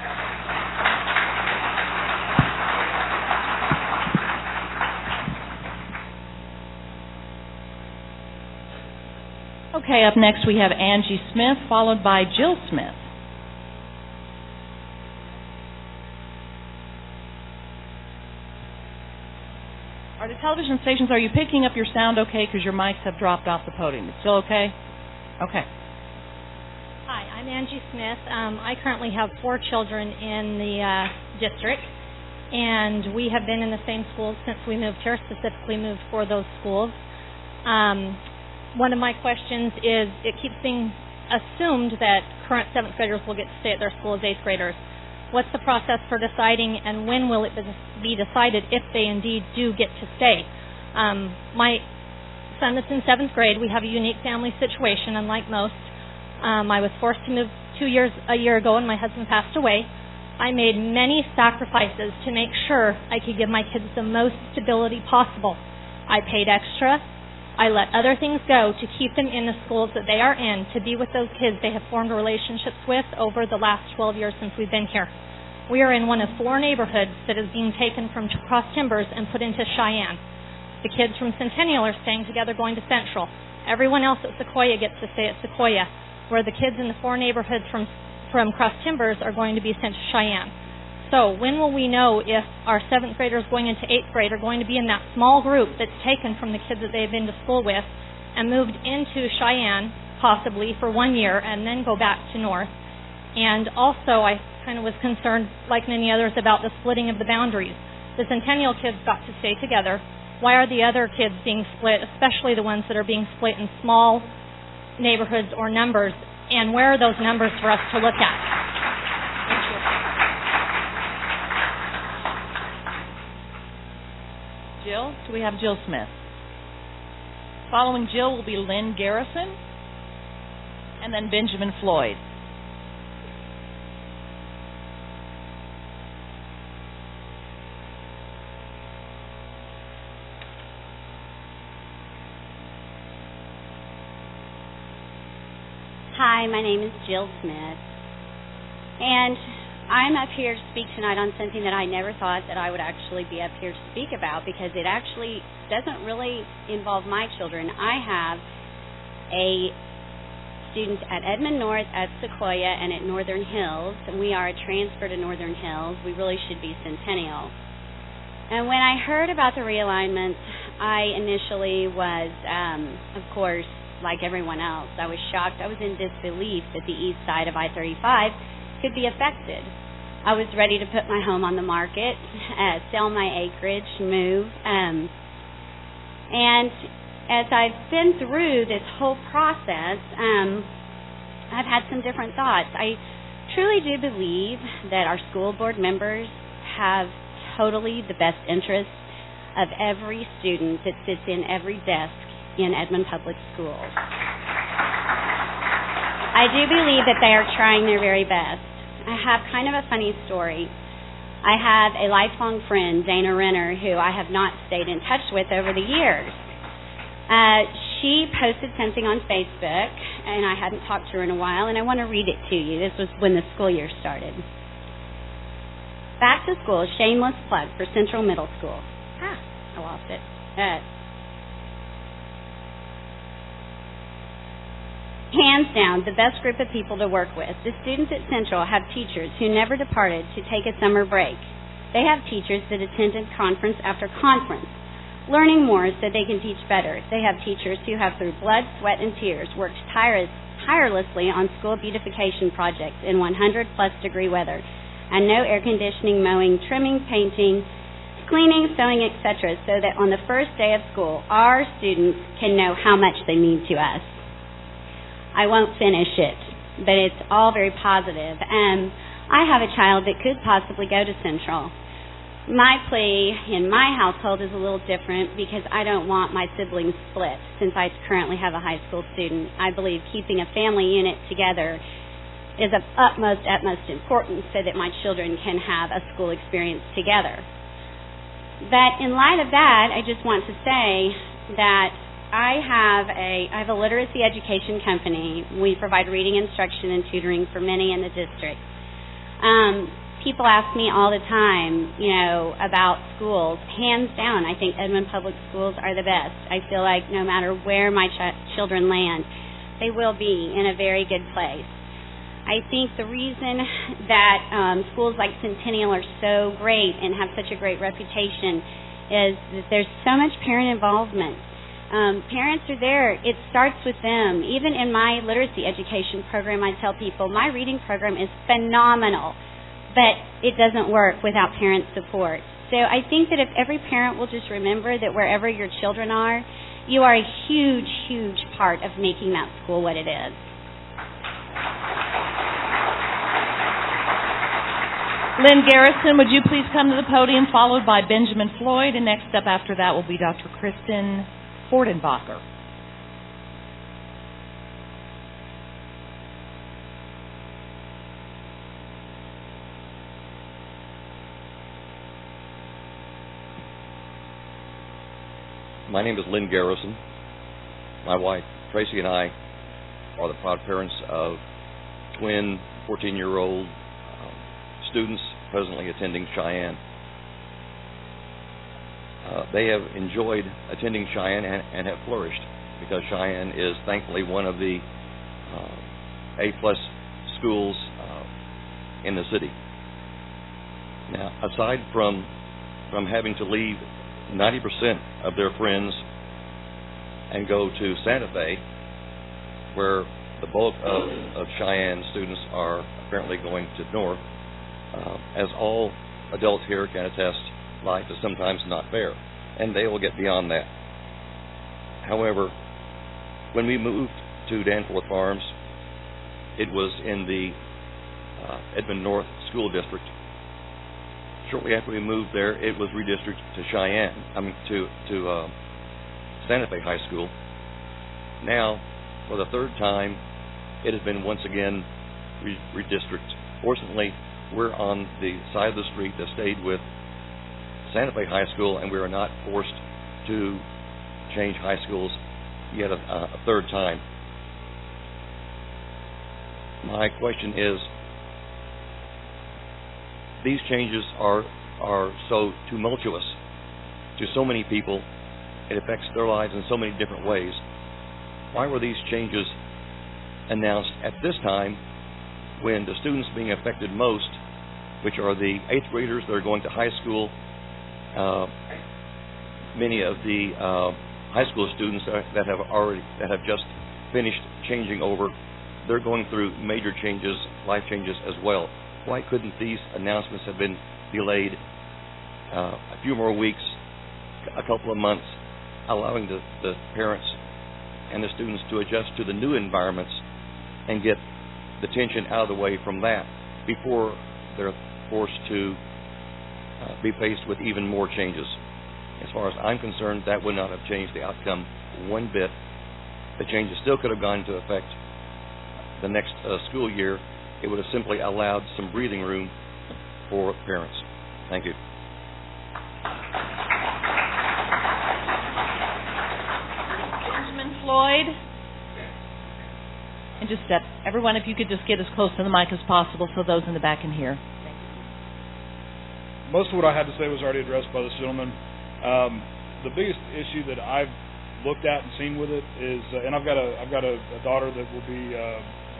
Okay, up next we have Angie Smith, followed by Jill Smith. Are the television stations, are you picking up your sound okay? Because your mics have dropped off the podium. It's still okay? Okay. Hi, I'm Angie Smith. I currently have 4 children in the district, and we have been in the same schools since we moved here, specifically moved for those schools. One of my questions is, it keeps being assumed that current 7th graders will get to stay at their school as 8th graders. What's the process for deciding, and when will it be decided if they indeed do get to stay? My son that's in 7th grade, we have a unique family situation, unlike most. I was forced to move a year ago, and my husband passed away. I made many sacrifices to make sure I could give my kids the most stability possible. I paid extra. I let other things go to keep them in the schools that they are in, to be with those kids they have formed relationships with over the last 12 years since we've been here. We are in one of 4 neighborhoods that is being taken from Cross Timbers and put into Cheyenne. The kids from Centennial are staying together going to Central. Everyone else at Sequoia gets to stay at Sequoia, where the kids in the 4 neighborhoods from Cross Timbers are going to be sent to Cheyenne. So when will we know if our 7th graders going into 8th grade are going to be in that small group that's taken from the kids that they've been to school with and moved into Cheyenne, possibly for 1 year, and then go back to North? And also, I kind of was concerned, like many others, about the splitting of the boundaries. The Centennial kids got to stay together. Why are the other kids being split, especially the ones that are being split in small neighborhoods or numbers? And where are those numbers for us to look at? Jill? Do we have Jill Smith? Following Jill will be Lynn Garrison, and then Benjamin Floyd. Hi, my name is Jill Smith, and I'm up here to speak tonight on something that I never thought that I would actually be up here to speak about, because it actually doesn't really involve my children. I have a student at Edmond North, at Sequoia, and at Northern Hills, and we are a transfer to Northern Hills. We really should be Centennial. And when I heard about the realignment, I initially was, of course, like everyone else. I was shocked. I was in disbelief that the east side of I-35 could be affected. I was ready to put my home on the market, sell my acreage, move. And as I've been through this whole process, I've had some different thoughts. I truly do believe that our school board members have totally the best interests of every student that sits in every desk in Edmond Public Schools. I do believe that they are trying their very best. I have kind of a funny story. I have a lifelong friend, Dana Renner, who I have not stayed in touch with over the years. She posted something on Facebook, and I hadn't talked to her in a while, and I want to read it to you. This was when the school year started. Back to school, shameless plug for Central Middle School. I lost it. Hands down, the best group of people to work with. The students at Central have teachers who never departed to take a summer break. They have teachers that attended conference after conference, learning more so they can teach better. They have teachers who have, through blood, sweat, and tears, worked tirelessly on school beautification projects in 100-plus degree weather, and no air conditioning, mowing, trimming, painting, cleaning, sewing, etc., so that on the first day of school, our students can know how much they mean to us. I won't finish it, but it's all very positive. I have a child that could possibly go to Central. My plea in my household is a little different because I don't want my siblings split since I currently have a high school student. I believe keeping a family unit together is of utmost importance so that my children can have a school experience together. But in light of that, I just want to say that I have a literacy education company. We provide reading instruction and tutoring for many in the district. People ask me all the time, about schools. Hands down, I think Edmond Public Schools are the best. I feel like no matter where my children land, they will be in a very good place. I think the reason that schools like Centennial are so great and have such a great reputation is that there's so much parent involvement. Parents are there. It starts with them. Even in my literacy education program, I tell people my reading program is phenomenal, but it doesn't work without parent support. So I think that if every parent will just remember that wherever your children are, you are a huge, huge part of making that school what it is. Lynn Garrison, would you please come to the podium, followed by Benjamin Floyd, and next up after that will be Dr. Kristen Hornbacher. My name is Lynn Garrison. My wife, Tracy, and I are the proud parents of twin 14-year-old students presently attending Cheyenne. They have enjoyed attending Cheyenne and have flourished because Cheyenne is thankfully one of the A-plus schools in the city. Now, aside from having to leave 90% of their friends and go to Santa Fe, where the bulk of Cheyenne students are apparently going to North, as all adults here can attest, life is sometimes not fair, and they will get beyond that. However, when we moved to Danforth Farms, it was in the Edmond North School District. Shortly after we moved there, it was redistricted to Santa Fe High School. Now, for the third time, it has been once again redistricted. Fortunately, we're on the side of the street that stayed with Santa Fe High School, and we are not forced to change high schools yet a third time. My question is, these changes are so tumultuous to so many people. It affects their lives in so many different ways. Why were these changes announced at this time when the students being affected most, which are the 8th graders that are going to high school, many of the high school students that have just finished changing over. They're going through major changes, life changes as well. Why couldn't these announcements have been delayed a few more weeks, a couple of months, allowing the parents and the students to adjust to the new environments and get the tension out of the way from that before they're forced to be faced with even more changes? As far as I'm concerned, that would not have changed the outcome one bit. The changes still could have gone into effect the next school year. It would have simply allowed some breathing room for parents. Thank you. Benjamin Floyd. And just everyone, if you could just get as close to the mic as possible so those in the back can hear. Most of what I had to say was already addressed by this gentleman. The biggest issue that I've looked at and seen with it is, and I've got a daughter that will be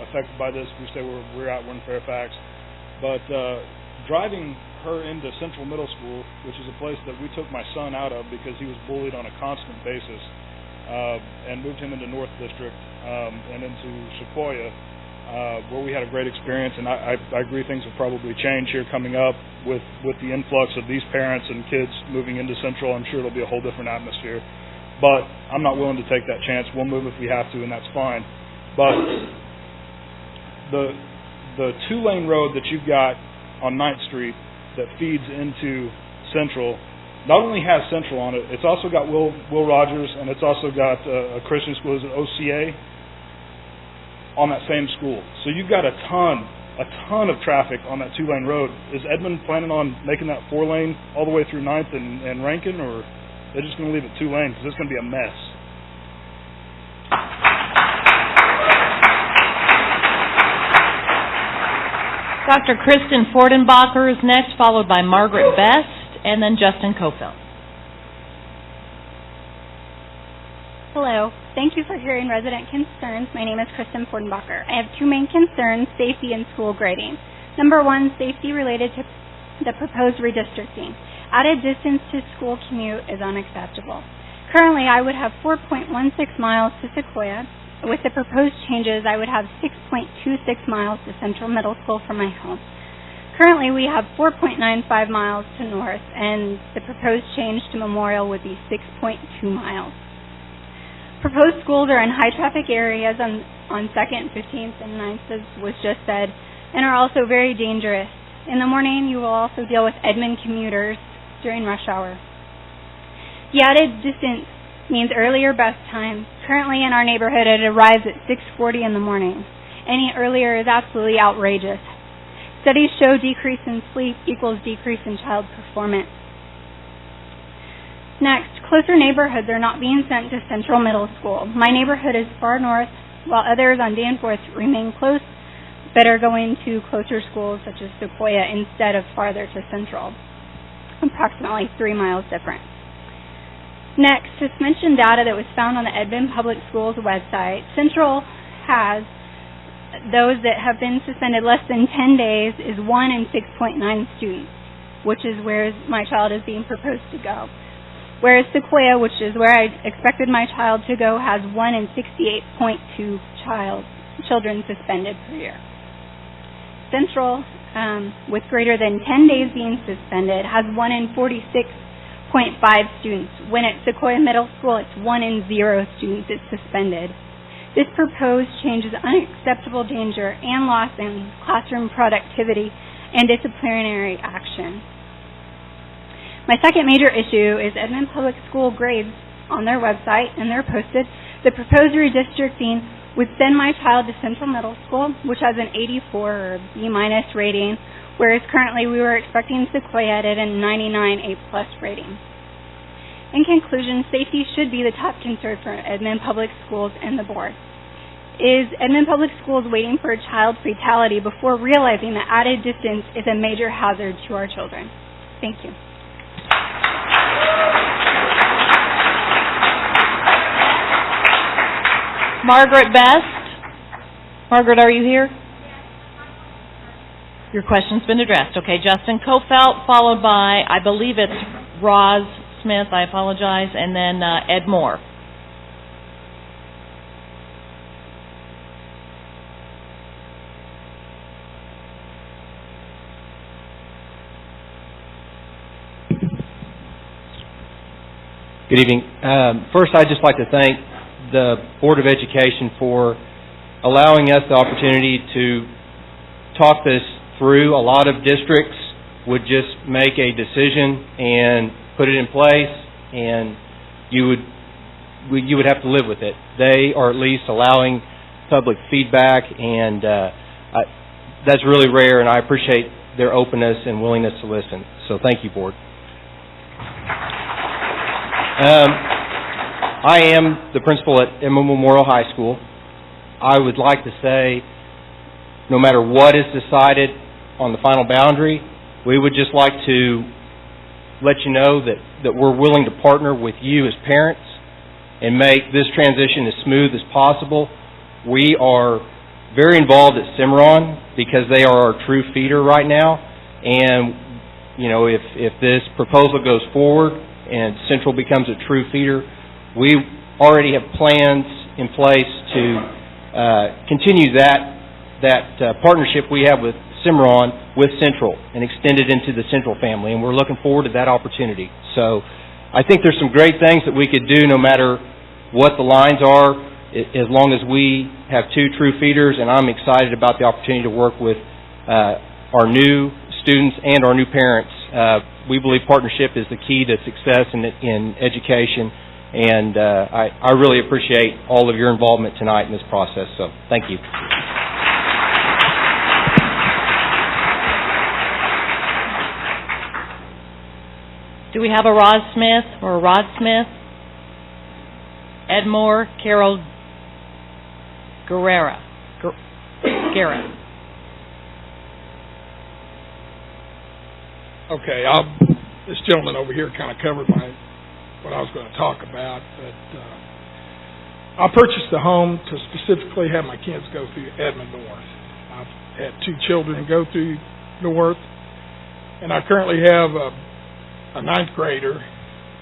affected by this. We stay where we're at. We're in Fairfax, but driving her into Central Middle School, which is a place that we took my son out of because he was bullied on a constant basis, and moved him into North District and into Sequoia, where we had a great experience. And I agree things will probably change here coming up with the influx of these parents and kids moving into Central. I'm sure it'll be a whole different atmosphere. But I'm not willing to take that chance. We'll move if we have to, and that's fine. But the two-lane road that you've got on 9th Street that feeds into Central not only has Central on it, it's also got Will Rogers, and it's also got a Christian school, is it OCA, on that same school. So you've got a ton of traffic on that two-lane road. Is Edmond planning on making that 4-lane all the way through 9th and Rankin, or they're just going to leave it 2 lanes because it's going to be a mess? Dr. Kristen Hornbacher is next, followed by Margaret Best, and then Justin Coffelt. Hello. Thank you for hearing resident concerns. My name is Kristen Hornbacher. I have 2 main concerns: safety and school grading. Number 1, safety related to the proposed redistricting. Added distance to school commute is unacceptable. Currently, I would have 4.16 miles to Sequoia. With the proposed changes, I would have 6.26 miles to Central Middle School from my home. Currently, we have 4.95 miles to North, and the proposed change to Memorial would be 6.2 miles. Proposed schools are in high-traffic areas on 2nd, 15th, and 9th, as was just said, and are also very dangerous. In the morning, you will also deal with Edmond commuters during rush hour. The added distance means earlier bus times. Currently in our neighborhood, it arrives at 6:40 in the morning. Any earlier is absolutely outrageous. Studies show decrease in sleep equals decrease in child performance. Next, closer neighborhoods are not being sent to Central Middle School. My neighborhood is far north, while others on Danforth remain close, but are going to closer schools such as Sequoia instead of farther to Central, approximately 3 miles difference. Next, suspension data that was found on the Edmond Public Schools website. Central has those that have been suspended less than 10 days is 1 in 6.9 students, which is where my child is being proposed to go. Whereas Sequoia, which is where I expected my child to go, has 1 in 68.2 children suspended per year. Central, with greater than 10 days being suspended, has 1 in 46.5 students. When at Sequoia Middle School, it's 1 in 0 students is suspended. This proposed change is unacceptable danger and loss in classroom productivity and disciplinary action. My second major issue is Edmond Public School grades on their website, and they're posted. The proposed redistricting would send my child to Central Middle School, which has an 84 or B- rating, whereas currently we were expecting Sequoia at a 99 A+ rating. In conclusion, safety should be the top concern for Edmond Public Schools and the board. Is Edmond Public Schools waiting for a child fatality before realizing that added distance is a major hazard to our children? Thank you. Margaret Best. Margaret, are you here? Your question's been addressed. Okay, Justin Coffelt, followed by, I believe it's Roz Smith, I apologize, and then Ed Moore. Good evening. First, I'd just like to thank the Board of Education for allowing us the opportunity to talk this through. A lot of districts would just make a decision and put it in place, and you would have to live with it. They are at least allowing public feedback, and that's really rare, and I appreciate their openness and willingness to listen. So thank you, Board. I am the principal at Edmond Memorial High School. I would like to say, no matter what is decided on the final boundary, we would just like to let you know that we're willing to partner with you as parents and make this transition as smooth as possible. We are very involved at Cimarron because they are our true feeder right now. And, you know, if this proposal goes forward and Central becomes a true feeder, we already have plans in place to continue that partnership we have with Cimarron with Central and extend it into the Central family, and we're looking forward to that opportunity. So I think there's some great things that we could do no matter what the lines are, as long as we have two true feeders, and I'm excited about the opportunity to work with our new students and our new parents. We believe partnership is the key to success in education, and I really appreciate all of your involvement tonight in this process, so thank you. Do we have a Roz Smith or a Rod Smith? Ed Moore, Carol Guerra. Okay, this gentleman over here kind of covered what I was going to talk about, but I purchased the home to specifically have my kids go through Edmond North. I've had two children go through North, and I currently have a ninth grader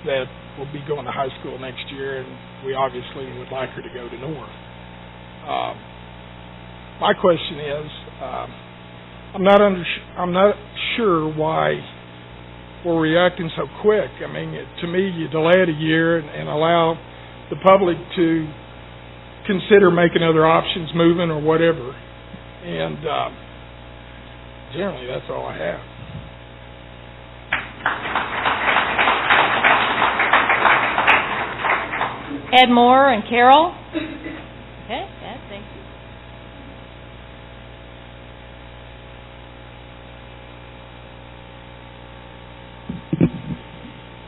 that will be going to high school next year, and we obviously would like her to go to North. My question is, I'm not sure why we're reacting so quick. I mean, to me, you delay it a year and allow the public to consider making other options, moving or whatever. And generally, that's all I have. Ed Moore and Carol. Okay, Ed, thank you.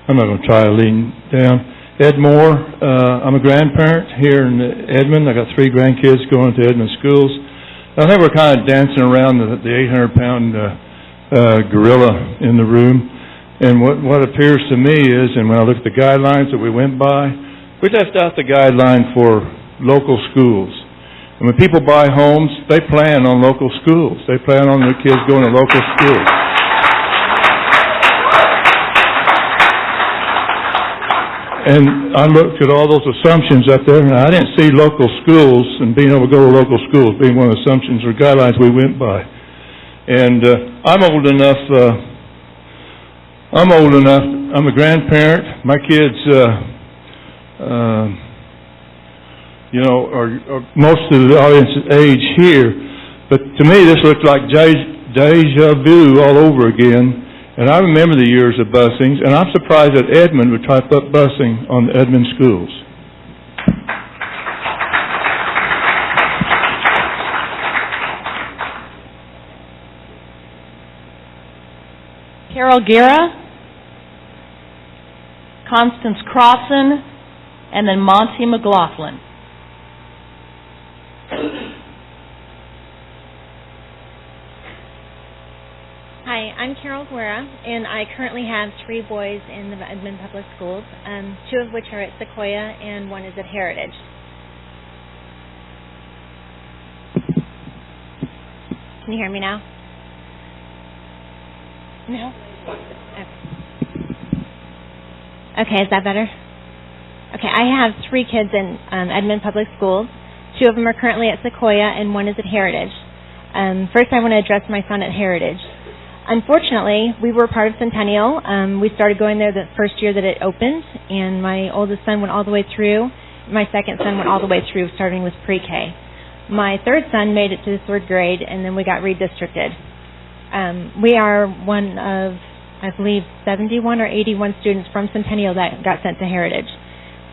I'm not going to try to lean down. Ed Moore, I'm a grandparent here in Edmond. I got 3 grandkids going to Edmond schools. I think we're kind of dancing around the 800-pound gorilla in the room. And what appears to me is, and when I look at the guidelines that we went by, we left out the guideline for local schools. And when people buy homes, they plan on local schools. They plan on their kids going to local schools. And I looked at all those assumptions up there, and I didn't see local schools and being able to go to local schools being one of the assumptions or guidelines we went by. And I'm old enough. I'm a grandparent. My kids, are most of the audience's age here. But to me, this looked like deja vu all over again. And I remember the years of busings, and I'm surprised that Edmond would try to put busing on the Edmond schools. Carol Guerra, Constance Crossan, and then Monty McLaughlin. Hi, I'm Carol Guerra, and I currently have 3 boys in the Edmond Public Schools, 2 of which are at Sequoia and 1 is at Heritage. Can you hear me now? No? Okay, is that better? Okay, I have 3 kids in Edmond Public Schools. 2 of them are currently at Sequoia and 1 is at Heritage. First, I want to address my son at Heritage. Unfortunately, we were part of Centennial. We started going there the first year that it opened, and my oldest son went all the way through. My second son went all the way through, starting with pre-K. My third son made it to the third grade, and then we got redistricted. We are one of, I believe, 71 or 81 students from Centennial that got sent to Heritage.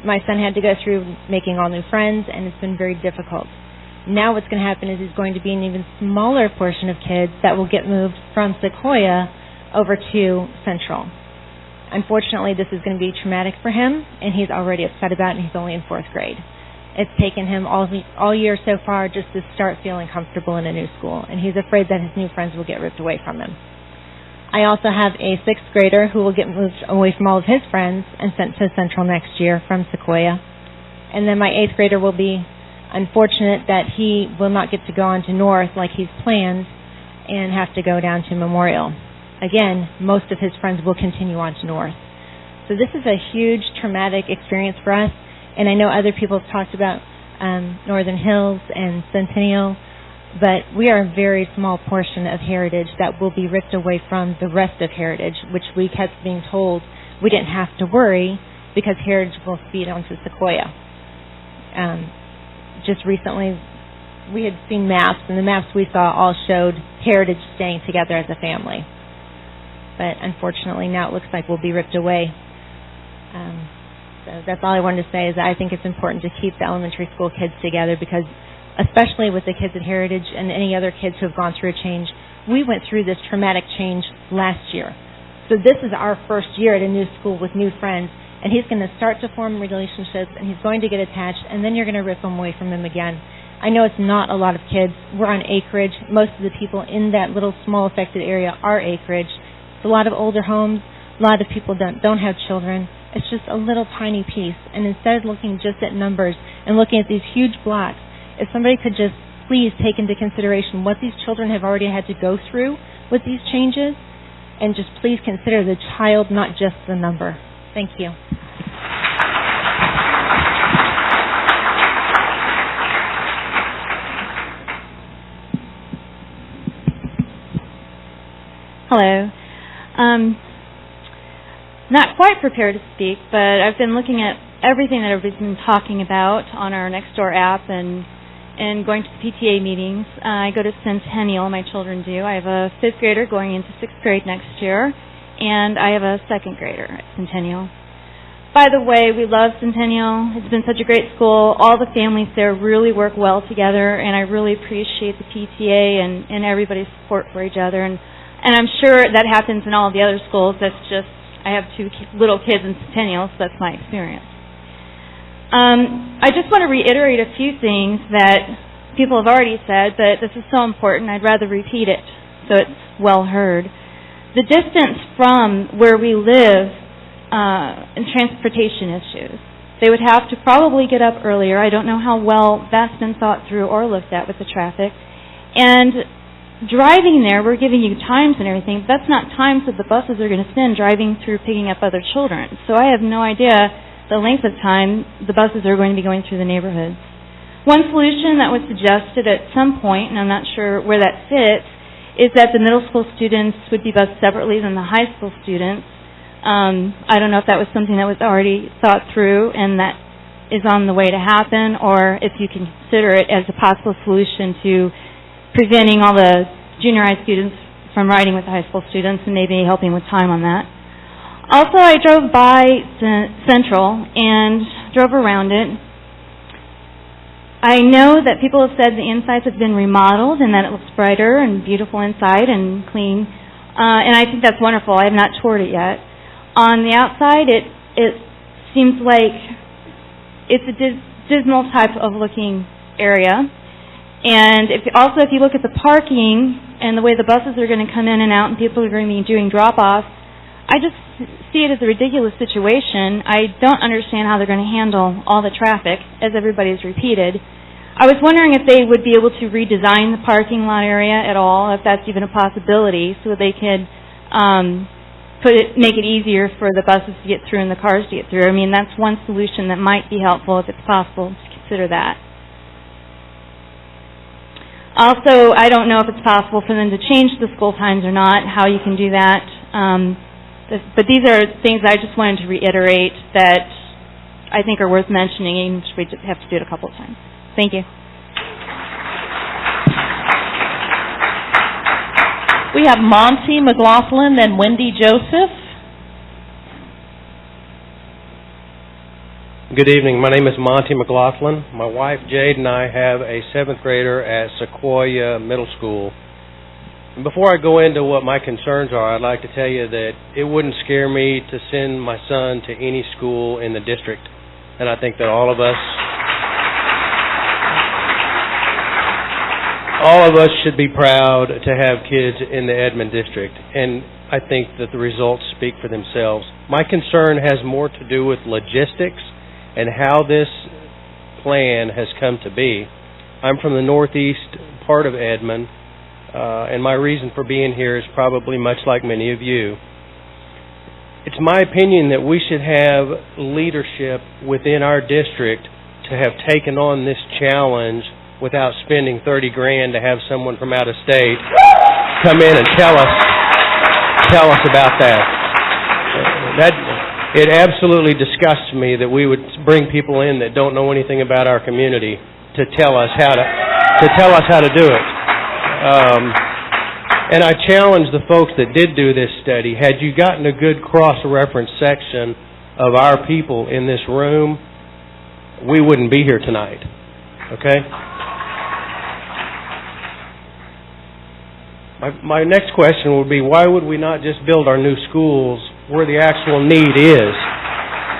My son had to go through making all new friends, and it's been very difficult. Now what's going to happen is he's going to be an even smaller portion of kids that will get moved from Sequoia over to Central. Unfortunately, this is going to be traumatic for him, and he's already upset about it, and he's only in fourth grade. It's taken him all year so far just to start feeling comfortable in a new school, and he's afraid that his new friends will get ripped away from him. I also have a sixth grader who will get moved away from all of his friends and sent to Central next year from Sequoia. And then my eighth grader will be unfortunate that he will not get to go on to North like he's planned and have to go down to Memorial. Again, most of his friends will continue on to North. So this is a huge traumatic experience for us, and I know other people have talked about Northern Hills and Centennial, but we are a very small portion of Heritage that will be ripped away from the rest of Heritage, which we kept being told we didn't have to worry because Heritage will feed onto Sequoia. Just recently, we had seen maps, and the maps we saw all showed Heritage staying together as a family. But unfortunately, now it looks like we'll be ripped away. So that's all I wanted to say is that I think it's important to keep the elementary school kids together because, especially with the kids at Heritage and any other kids who have gone through a change, we went through this traumatic change last year. So this is our first year at a new school with new friends. And he's going to start to form relationships, and he's going to get attached, and then you're going to rip him away from him again. I know it's not a lot of kids. We're on acreage. Most of the people in that little small affected area are acreage. It's a lot of older homes. A lot of people don't have children. It's just a little tiny piece. And instead of looking just at numbers and looking at these huge blocks, if somebody could just please take into consideration what these children have already had to go through with these changes, and just please consider the child, not just the number. Thank you. Hello. Not quite prepared to speak, but I've been looking at everything that everybody's been talking about on our Nextdoor app and going to the PTA meetings. I go to Centennial, my children do. I have a fifth grader going into sixth grade next year, and I have a second grader at Centennial. By the way, we love Centennial. It's been such a great school. All the families there really work well together, and I really appreciate the PTA and everybody's support for each other. And I'm sure that happens in all of the other schools. That's just, I have two little kids in Centennial, so that's my experience. I just want to reiterate a few things that people have already said, but this is so important, I'd rather repeat it so it's well heard. The distance from where we live and transportation issues. They would have to probably get up earlier. I don't know how well that's been thought through or looked at with the traffic. And driving there, we're giving you times and everything, but that's not times that the buses are going to spend driving through picking up other children. So I have no idea the length of time the buses are going to be going through the neighborhoods. One solution that was suggested at some point, and I'm not sure where that fits, is that the middle school students would be bused separately than the high school students. I don't know if that was something that was already thought through and that is on the way to happen, or if you can consider it as a possible solution to preventing all the junior high students from riding with the high school students and maybe helping with time on that. Also, I drove by Central and drove around it. I know that people have said the insides have been remodeled and that it looks brighter and beautiful inside and clean, and I think that's wonderful. I have not toured it yet. On the outside, it seems like it's a dismal type of looking area. And if you look at the parking and the way the buses are going to come in and out and people are going to be doing drop-offs, I just see it as a ridiculous situation. I don't understand how they're going to handle all the traffic, as everybody's repeated. I was wondering if they would be able to redesign the parking lot area at all, if that's even a possibility, so they could make it easier for the buses to get through and the cars to get through. I mean, that's one solution that might be helpful if it's possible to consider that. Also, I don't know if it's possible for them to change the school times or not, how you can do that. But these are things I just wanted to reiterate that I think are worth mentioning, even if we have to do it a couple of times. Thank you. We have Monty McLaughlin and Wendy Joseph. Good evening. My name is Monty McLaughlin. My wife Jade and I have a 7th grader at Sequoia Middle School. And before I go into what my concerns are, I'd like to tell you that it wouldn't scare me to send my son to any school in the district. And I think that all of us should be proud to have kids in the Edmond district. And I think that the results speak for themselves. My concern has more to do with logistics and how this plan has come to be. I'm from the northeast part of Edmond, and my reason for being here is probably much like many of you. It's my opinion that we should have leadership within our district to have taken on this challenge without spending $30,000 to have someone from out of state come in and tell us about that. It absolutely disgusts me that we would bring people in that don't know anything about our community to tell us how to do it. And I challenge the folks that did do this study, had you gotten a good cross-reference section of our people in this room, we wouldn't be here tonight. Okay? My next question would be, why would we not just build our new schools where the actual need is,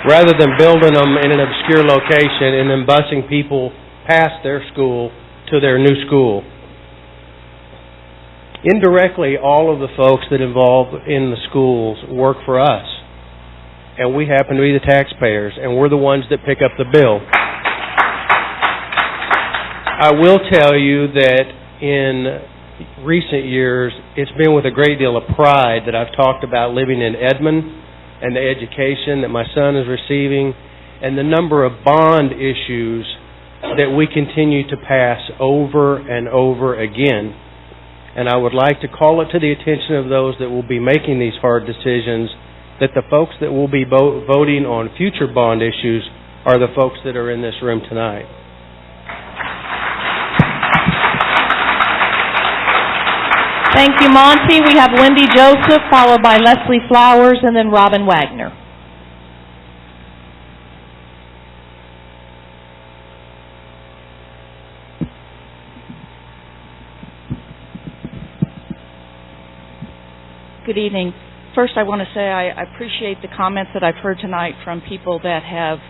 rather than building them in an obscure location and then busing people past their school to their new school? Indirectly, all of the folks that involve in the schools work for us, and we happen to be the taxpayers, and we're the ones that pick up the bill. I will tell you that in recent years, it's been with a great deal of pride that I've talked about living in Edmond and the education that my son is receiving and the number of bond issues that we continue to pass over and over again. And I would like to call it to the attention of those that will be making these hard decisions that the folks that will be voting on future bond issues are the folks that are in this room tonight. Thank you, Monty. We have Wendy Joseph, followed by Leslie Flowers, and then Robin Wagner. Good evening. First, I want to say I appreciate the comments that I've heard tonight from people that have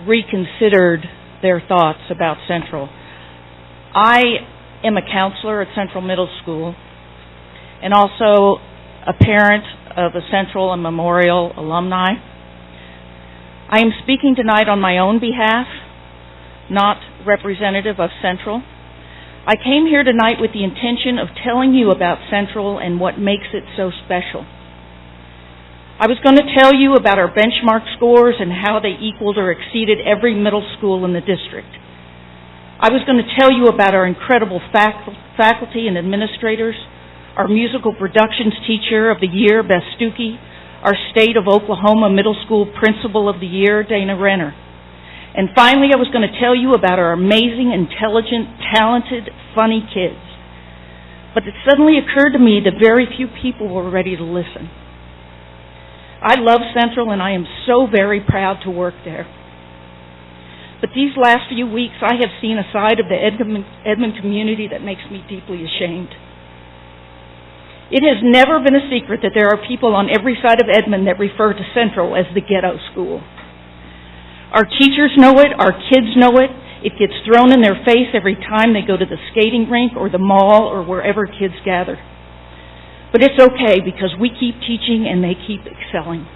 reconsidered their thoughts about Central. I am a counselor at Central Middle School and also a parent of a Central and Memorial alumni. I am speaking tonight on my own behalf, not representative of Central. I came here tonight with the intention of telling you about Central and what makes it so special. I was going to tell you about our benchmark scores and how they equaled or exceeded every middle school in the district. I was going to tell you about our incredible faculty and administrators, our musical productions teacher of the year, Beth Stuckey, our State of Oklahoma Middle School Principal of the Year, Dana Renner. And finally, I was going to tell you about our amazing, intelligent, talented, funny kids. But it suddenly occurred to me that very few people were ready to listen. I love Central, and I am so very proud to work there. But these last few weeks, I have seen a side of the Edmond community that makes me deeply ashamed. It has never been a secret that there are people on every side of Edmond that refer to Central as the ghetto school. Our teachers know it, our kids know it. It gets thrown in their face every time they go to the skating rink or the mall or wherever kids gather. But it's okay because we keep teaching and they keep excelling.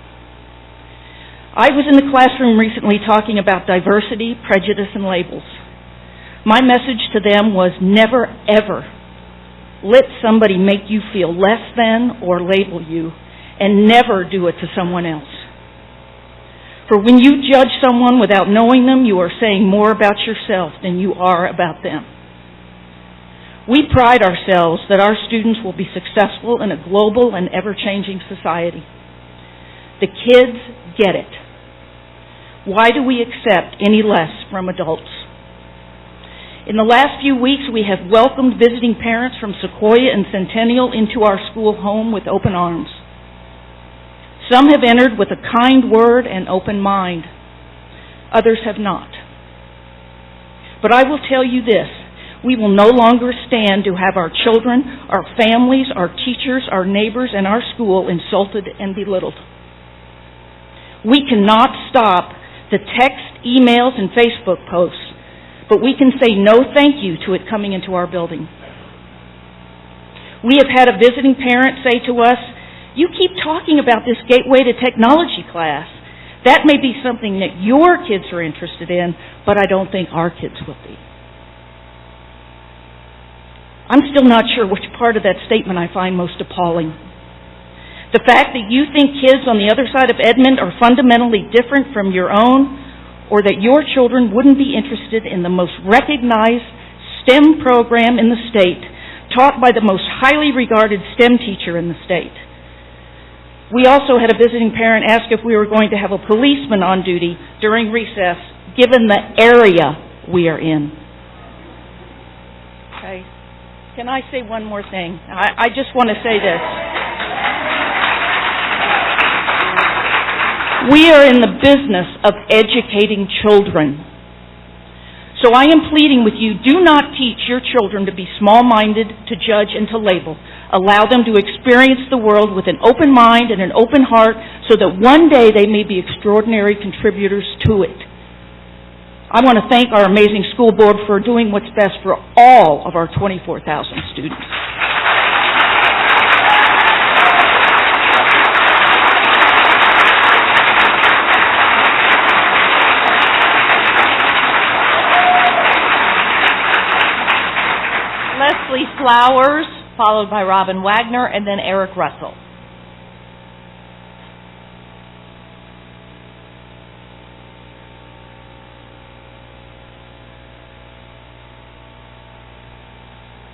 I was in the classroom recently talking about diversity, prejudice, and labels. My message to them was never, ever let somebody make you feel less than or label you, and never do it to someone else. For when you judge someone without knowing them, you are saying more about yourself than you are about them. We pride ourselves that our students will be successful in a global and ever-changing society. The kids get it. Why do we accept any less from adults? In the last few weeks, we have welcomed visiting parents from Sequoia and Centennial into our school home with open arms. Some have entered with a kind word and open mind. Others have not. But I will tell you this, we will no longer stand to have our children, our families, our teachers, our neighbors, and our school insulted and belittled. We cannot stop the text, emails, and Facebook posts, but we can say no thank you to it coming into our building. We have had a visiting parent say to us, "You keep talking about this Gateway to Technology class. That may be something that your kids are interested in, but I don't think our kids will be." I'm still not sure which part of that statement I find most appalling. The fact that you think kids on the other side of Edmond are fundamentally different from your own, or that your children wouldn't be interested in the most recognized STEM program in the state, taught by the most highly regarded STEM teacher in the state. We also had a visiting parent ask if we were going to have a policeman on duty during recess, given the area we are in. Okay. Can I say one more thing? I just want to say this. We are in the business of educating children. So I am pleading with you, do not teach your children to be small-minded, to judge, and to label. Allow them to experience the world with an open mind and an open heart so that one day they may be extraordinary contributors to it. I want to thank our amazing school board for doing what's best for all of our 24,000 students. Leslie Flowers, followed by Robin Wagner, and then Eric Russell.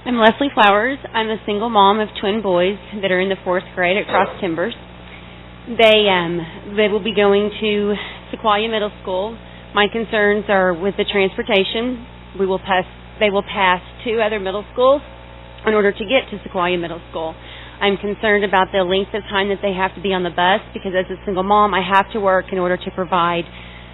I'm Leslie Flowers. I'm a single mom of twin boys that are in the 4th grade at Cross Timbers. They will be going to Sequoia Middle School. My concerns are with the transportation. They will pass 2 other middle schools in order to get to Sequoia Middle School. I'm concerned about the length of time that they have to be on the bus because as a single mom, I have to work in order to provide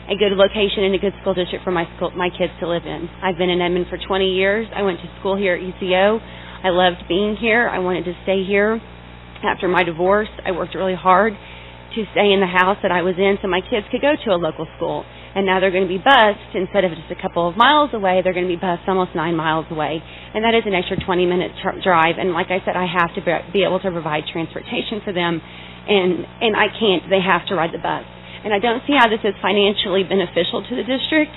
a good location and a good school district for my kids to live in. I've been in Edmond for 20 years. I went to school here at ECO. I loved being here. I wanted to stay here. After my divorce, I worked really hard to stay in the house that I was in so my kids could go to a local school. And now they're going to be bused. Instead of just a couple of miles away, they're going to be bused almost 9 miles away. And that is an extra 20-minute drive. And like I said, I have to be able to provide transportation for them. And I can't. They have to ride the bus. And I don't see how this is financially beneficial to the district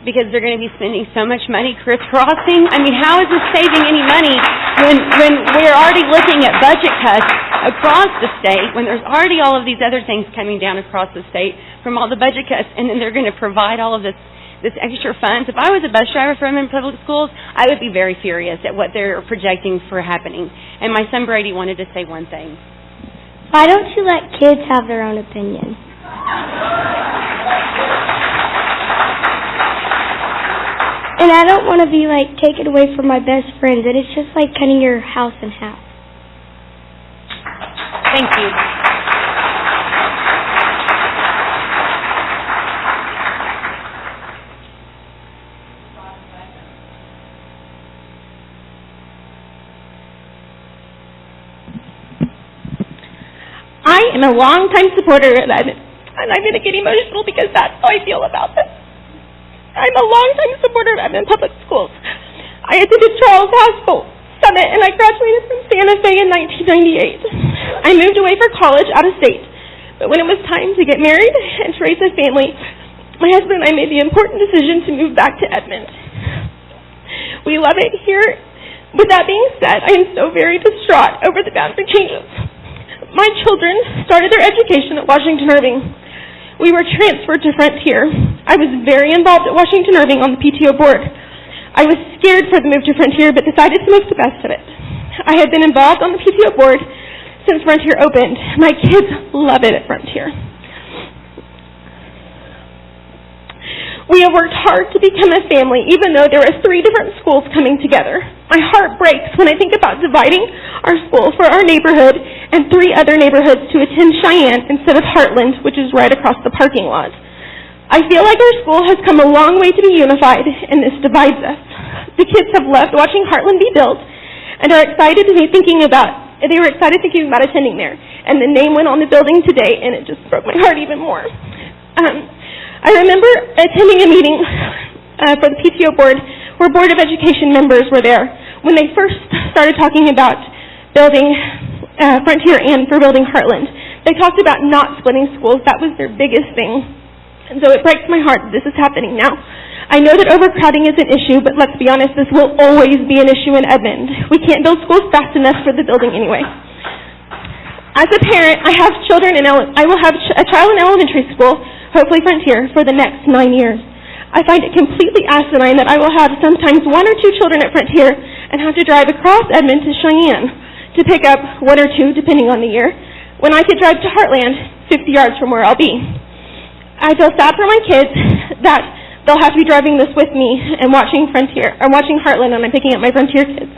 because they're going to be spending so much money crisscrossing. I mean, how is this saving any money when we're already looking at budget cuts across the state, when there's already all of these other things coming down across the state from all the budget cuts, and then they're going to provide all of this extra funds. If I was a bus driver for Edmond Public Schools, I would be very furious at what they're projecting for happening. And my son Brady wanted to say one thing. Why don't you let kids have their own opinion? And I don't want to be taken away from my best friends, and it's just like cutting your house in half. Thank you. I am a longtime supporter of Edmond, and I'm going to get emotional because that's how I feel about this. I'm a longtime supporter of Edmond Public Schools. I attended Charles Haskell Summit, and I graduated from Santa Fe in 1998. I moved away for college out of state, but when it was time to get married and to raise a family, my husband and I made the important decision to move back to Edmond. We love it here. With that being said, I am so very distraught over the boundary changes. My children started their education at Washington Irving. We were transferred to Frontier. I was very involved at Washington Irving on the PTO board. I was scared for the move to Frontier, but decided to make the best of it. I had been involved on the PTO board since Frontier opened. My kids love it at Frontier. We have worked hard to become a family, even though there are 3 different schools coming together. My heart breaks when I think about dividing our school for our neighborhood and 3 other neighborhoods to attend Cheyenne instead of Heartland, which is right across the parking lot. I feel like our school has come a long way to be unified, and this divides us. The kids have loved watching Heartland be built and are excited to be thinking about attending there. And the name went on the building today, and it just broke my heart even more. I remember attending a meeting for the PTO board where Board of Education members were there when they first started talking about building Frontier and for building Heartland. They talked about not splitting schools. That was their biggest thing. And so it breaks my heart that this is happening now. I know that overcrowding is an issue, but let's be honest, this will always be an issue in Edmond. We can't build schools fast enough for the building anyway. As a parent, I have children I will have a child in elementary school, hopefully Frontier, for the next 9 years. I find it completely asinine that I will have sometimes 1 or 2 children at Frontier and have to drive across Edmond to Cheyenne to pick up 1 or 2, depending on the year, when I could drive to Heartland 50 yards from where I'll be. I feel sad for my kids that they'll have to be driving this with me and watching Heartland when I'm picking up my Frontier kids.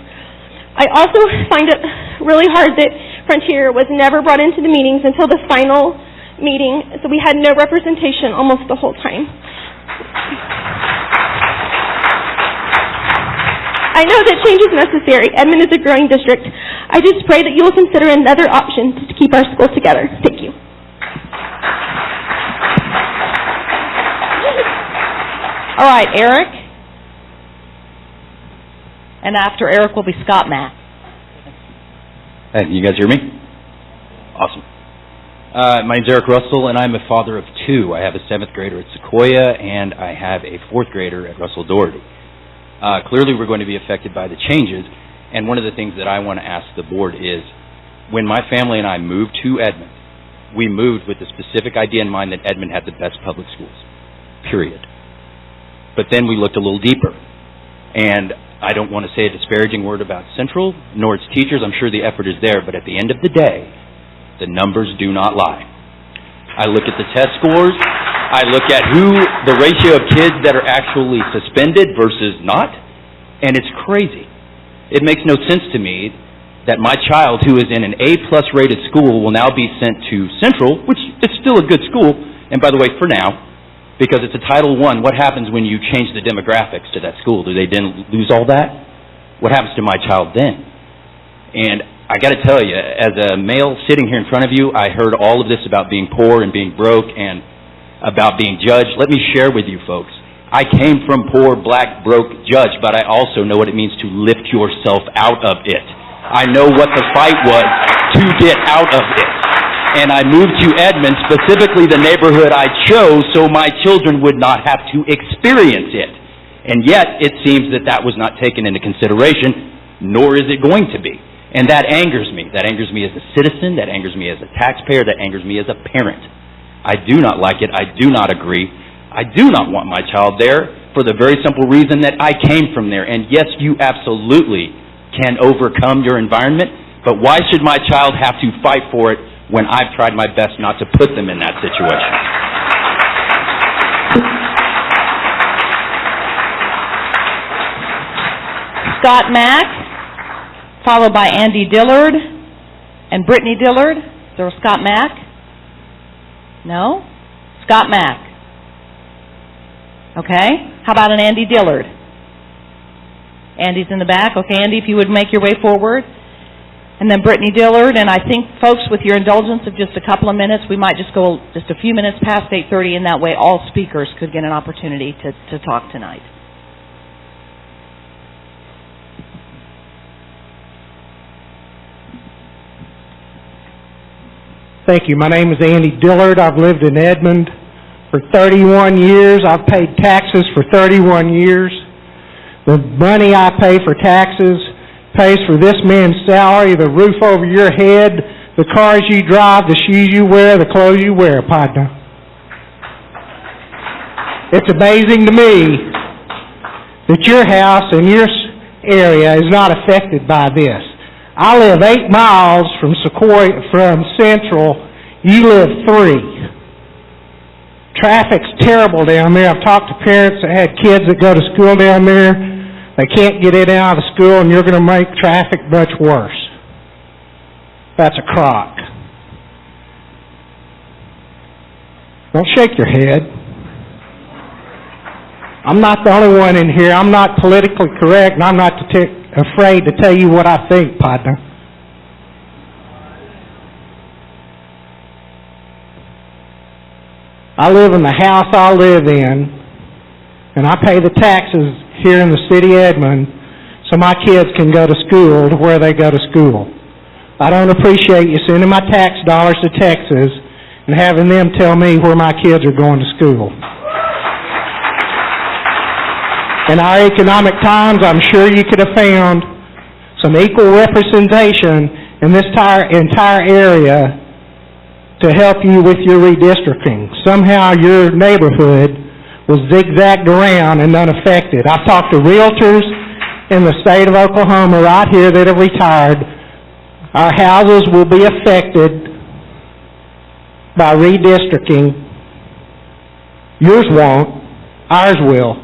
I also find it really hard that Frontier was never brought into the meetings until the final meeting, so we had no representation almost the whole time. I know that change is necessary. Edmond is a growing district. I just pray that you will consider another option to keep our school together. Thank you. All right, Eric. And after Eric will be Scott Mack. Hey, you guys hear me? Awesome. My name's Eric Russell, and I'm a father of 2. I have a 7th grader at Sequoia, and I have a 4th grader at Russell Doherty. Clearly, we're going to be affected by the changes, and one of the things that I want to ask the board is, when my family and I moved to Edmond, we moved with the specific idea in mind that Edmond had the best public schools, period. But then we looked a little deeper, and I don't want to say a disparaging word about Central, nor its teachers. I'm sure the effort is there, but at the end of the day, the numbers do not lie. I look at the test scores. I look at the ratio of kids that are actually suspended versus not, and it's crazy. It makes no sense to me that my child, who is in an A-plus rated school, will now be sent to Central, which is still a good school, and by the way, for now, because it's a Title I, what happens when you change the demographics to that school? Do they then lose all that? What happens to my child then? And I got to tell you, as a male sitting here in front of you, I heard all of this about being poor and being broke and about being judged. Let me share with you folks. I came from poor, black, broke, judged, but I also know what it means to lift yourself out of it. I know what the fight was to get out of it. And I moved to Edmond, specifically the neighborhood I chose, so my children would not have to experience it. And yet, it seems that that was not taken into consideration, nor is it going to be. And that angers me. That angers me as a citizen. That angers me as a taxpayer. That angers me as a parent. I do not like it. I do not agree. I do not want my child there for the very simple reason that I came from there. And yes, you absolutely can overcome your environment, but why should my child have to fight for it when I've tried my best not to put them in that situation? Scott Mack, followed by Andy Dillard and Brittany Dillard. Is there a Scott Mack? No? Scott Mack. Okay. How about an Andy Dillard? Andy's in the back. Okay, Andy, if you would make your way forward. And then Brittany Dillard. And I think, folks, with your indulgence of just a couple of minutes, we might just go just a few minutes past 8:30, and that way all speakers could get an opportunity to talk tonight. Thank you. My name is Andy Dillard. I've lived in Edmond for 31 years. I've paid taxes for 31 years. The money I pay for taxes pays for this man's salary, the roof over your head, the cars you drive, the shoes you wear, the clothes you wear, partner. It's amazing to me that your house and your area is not affected by this. I live 8 miles from Central. You live 3. Traffic's terrible down there. I've talked to parents that had kids that go to school down there. They can't get in and out of school, and you're going to make traffic much worse. That's a crock. Don't shake your head. I'm not the only one in here. I'm not politically correct, and I'm not afraid to tell you what I think, partner. I live in the house I live in, and I pay the taxes here in the city of Edmond so my kids can go to school to where they go to school. I don't appreciate you sending my tax dollars to Texas and having them tell me where my kids are going to school. In our economic times, I'm sure you could have found some equal representation in this entire area to help you with your redistricting. Somehow your neighborhood was zigzagged around and unaffected. I've talked to realtors in the state of Oklahoma right here that have retired. Our houses will be affected by redistricting. Yours won't. Ours will.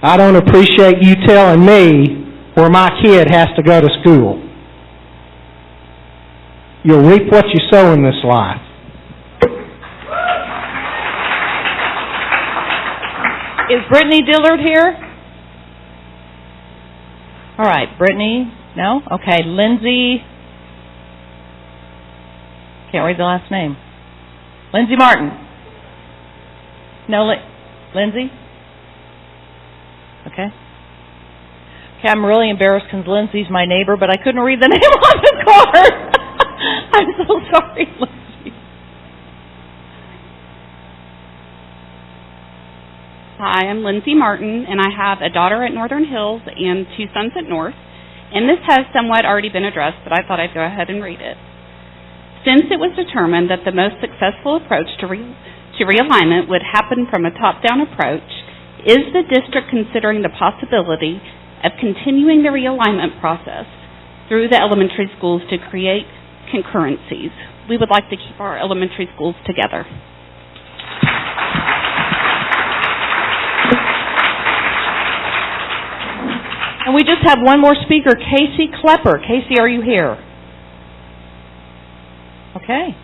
I don't appreciate you telling me where my kid has to go to school. You'll reap what you sow in this life. Is Brittany Dillard here? All right, Brittany, no? Okay, Lindsay, can't read the last name. Lindsay Martin. No, Lindsay? Okay. Okay, I'm really embarrassed because Lindsay's my neighbor, but I couldn't read the name on the card. I'm so sorry, Lindsay. Hi, I'm Lindsay Martin, and I have a daughter at Northern Hills and 2 sons at North. And this has somewhat already been addressed, but I thought I'd go ahead and read it. Since it was determined that the most successful approach to realignment would happen from a top-down approach, is the district considering the possibility of continuing the realignment process through the elementary schools to create concurrencies? We would like to keep our elementary schools together. And we just have one more speaker, Casey Klepper. Casey, are you here? Okay.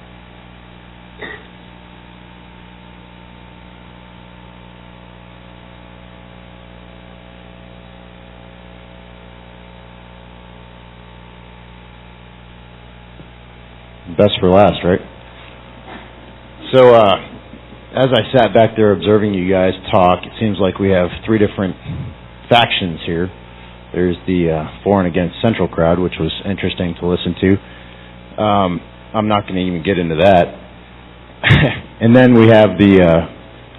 Best for last, right? So, as I sat back there observing you guys talk, it seems like we have 3 different factions here. There's the for and against Central crowd, which was interesting to listen to. I'm not going to even get into that. And then we have the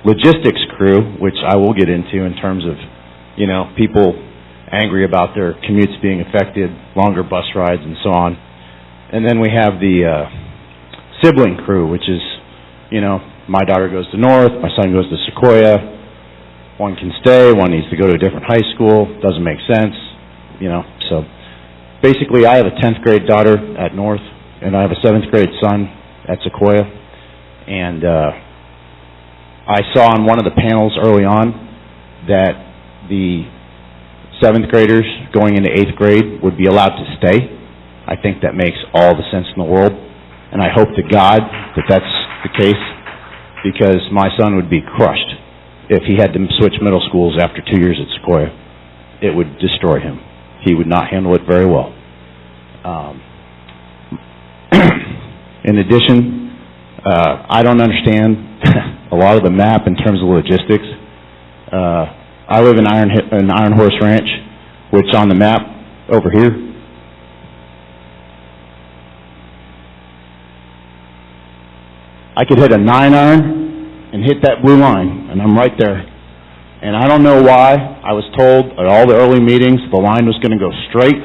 logistics crew, which I will get into in terms of, you know, people angry about their commutes being affected, longer bus rides, and so on. And then we have the sibling crew, which is, you know, my daughter goes to North, my son goes to Sequoia. One can stay, one needs to go to a different high school. Doesn't make sense, you know. So basically I have a 10th grade daughter at North, and I have a 7th grade son at Sequoia. And I saw on one of the panels early on that the 7th graders going into 8th grade would be allowed to stay. I think that makes all the sense in the world, and I hope to God that that's the case, because my son would be crushed if he had to switch middle schools after 2 years at Sequoia. It would destroy him. He would not handle it very well. In addition, I don't understand a lot of the map in terms of logistics. I live in Iron Horse Ranch, which on the map over here, I could hit a 9-iron and hit that blue line, and I'm right there. And I don't know why. I was told at all the early meetings the line was going to go straight,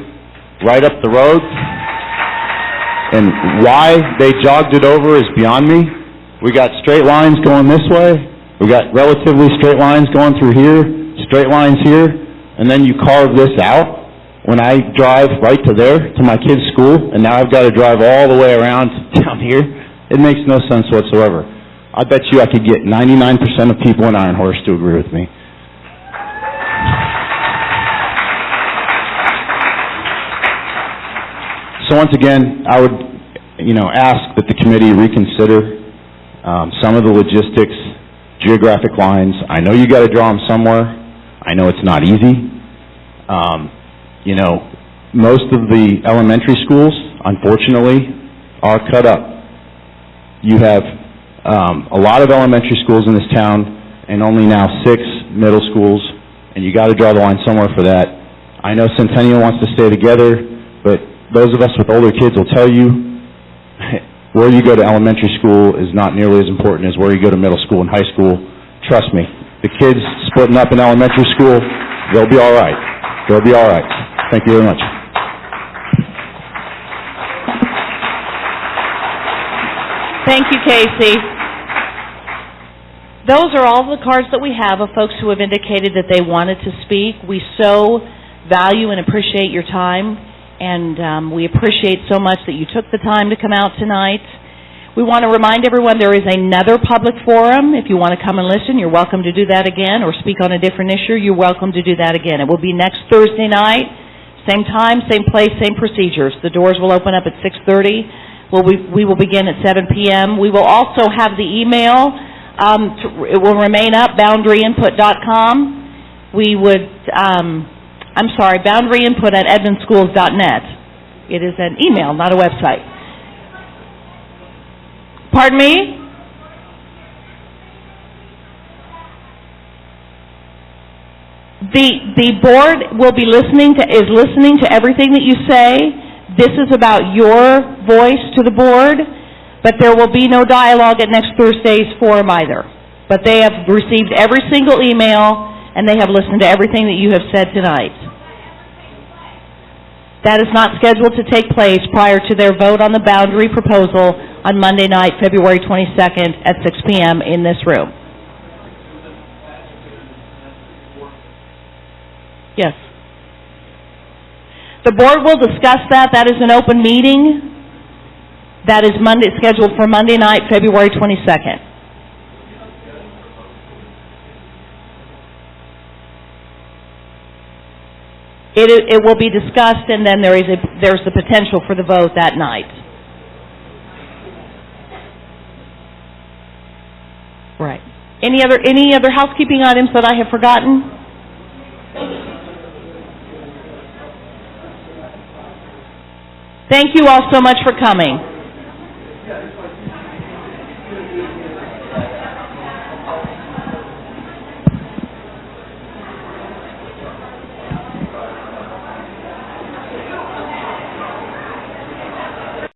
right up the road. And why they jogged it over is beyond me. We got straight lines going this way. We got relatively straight lines going through here, straight lines here, and then you carve this out. When I drive right to there, to my kid's school, and now I've got to drive all the way around down here, it makes no sense whatsoever. I bet you I could get 99% of people in Iron Horse to agree with me. So once again, I would, ask that the committee reconsider some of the logistics, geographic lines. I know you got to draw them somewhere. I know it's not easy. Most of the elementary schools, unfortunately, are cut up. You have a lot of elementary schools in this town and only now 6 middle schools, and you got to draw the line somewhere for that. I know Centennial wants to stay together, but those of us with older kids will tell you where you go to elementary school is not nearly as important as where you go to middle school and high school. Trust me, the kids splitting up in elementary school, they'll be all right. They'll be all right. Thank you very much. Thank you, Casey. Those are all the cards that we have of folks who have indicated that they wanted to speak. We so value and appreciate your time, and we appreciate so much that you took the time to come out tonight. We want to remind everyone there is another public forum. If you want to come and listen, you're welcome to do that again, or speak on a different issue, you're welcome to do that again. It will be next Thursday night, same time, same place, same procedures. The doors will open up at 6:30. We will begin at 7 p.m. We will also have the email. It will remain up, boundaryinput.com. boundaryinput@edmondschools.net. It is an email, not a website. Pardon me? The board will be listening to everything that you say. This is about your voice to the board, but there will be no dialogue at next Thursday's forum either. But they have received every single email, and they have listened to everything that you have said tonight. That is not scheduled to take place prior to their vote on the boundary proposal on Monday night, February 22nd at 6 p.m. in this room. Yes. The board will discuss that. That is an open meeting. That is scheduled for Monday night, February 22nd. It will be discussed, and then there's the potential for the vote that night. Right. Any other housekeeping items that I have forgotten? Thank you all so much for coming.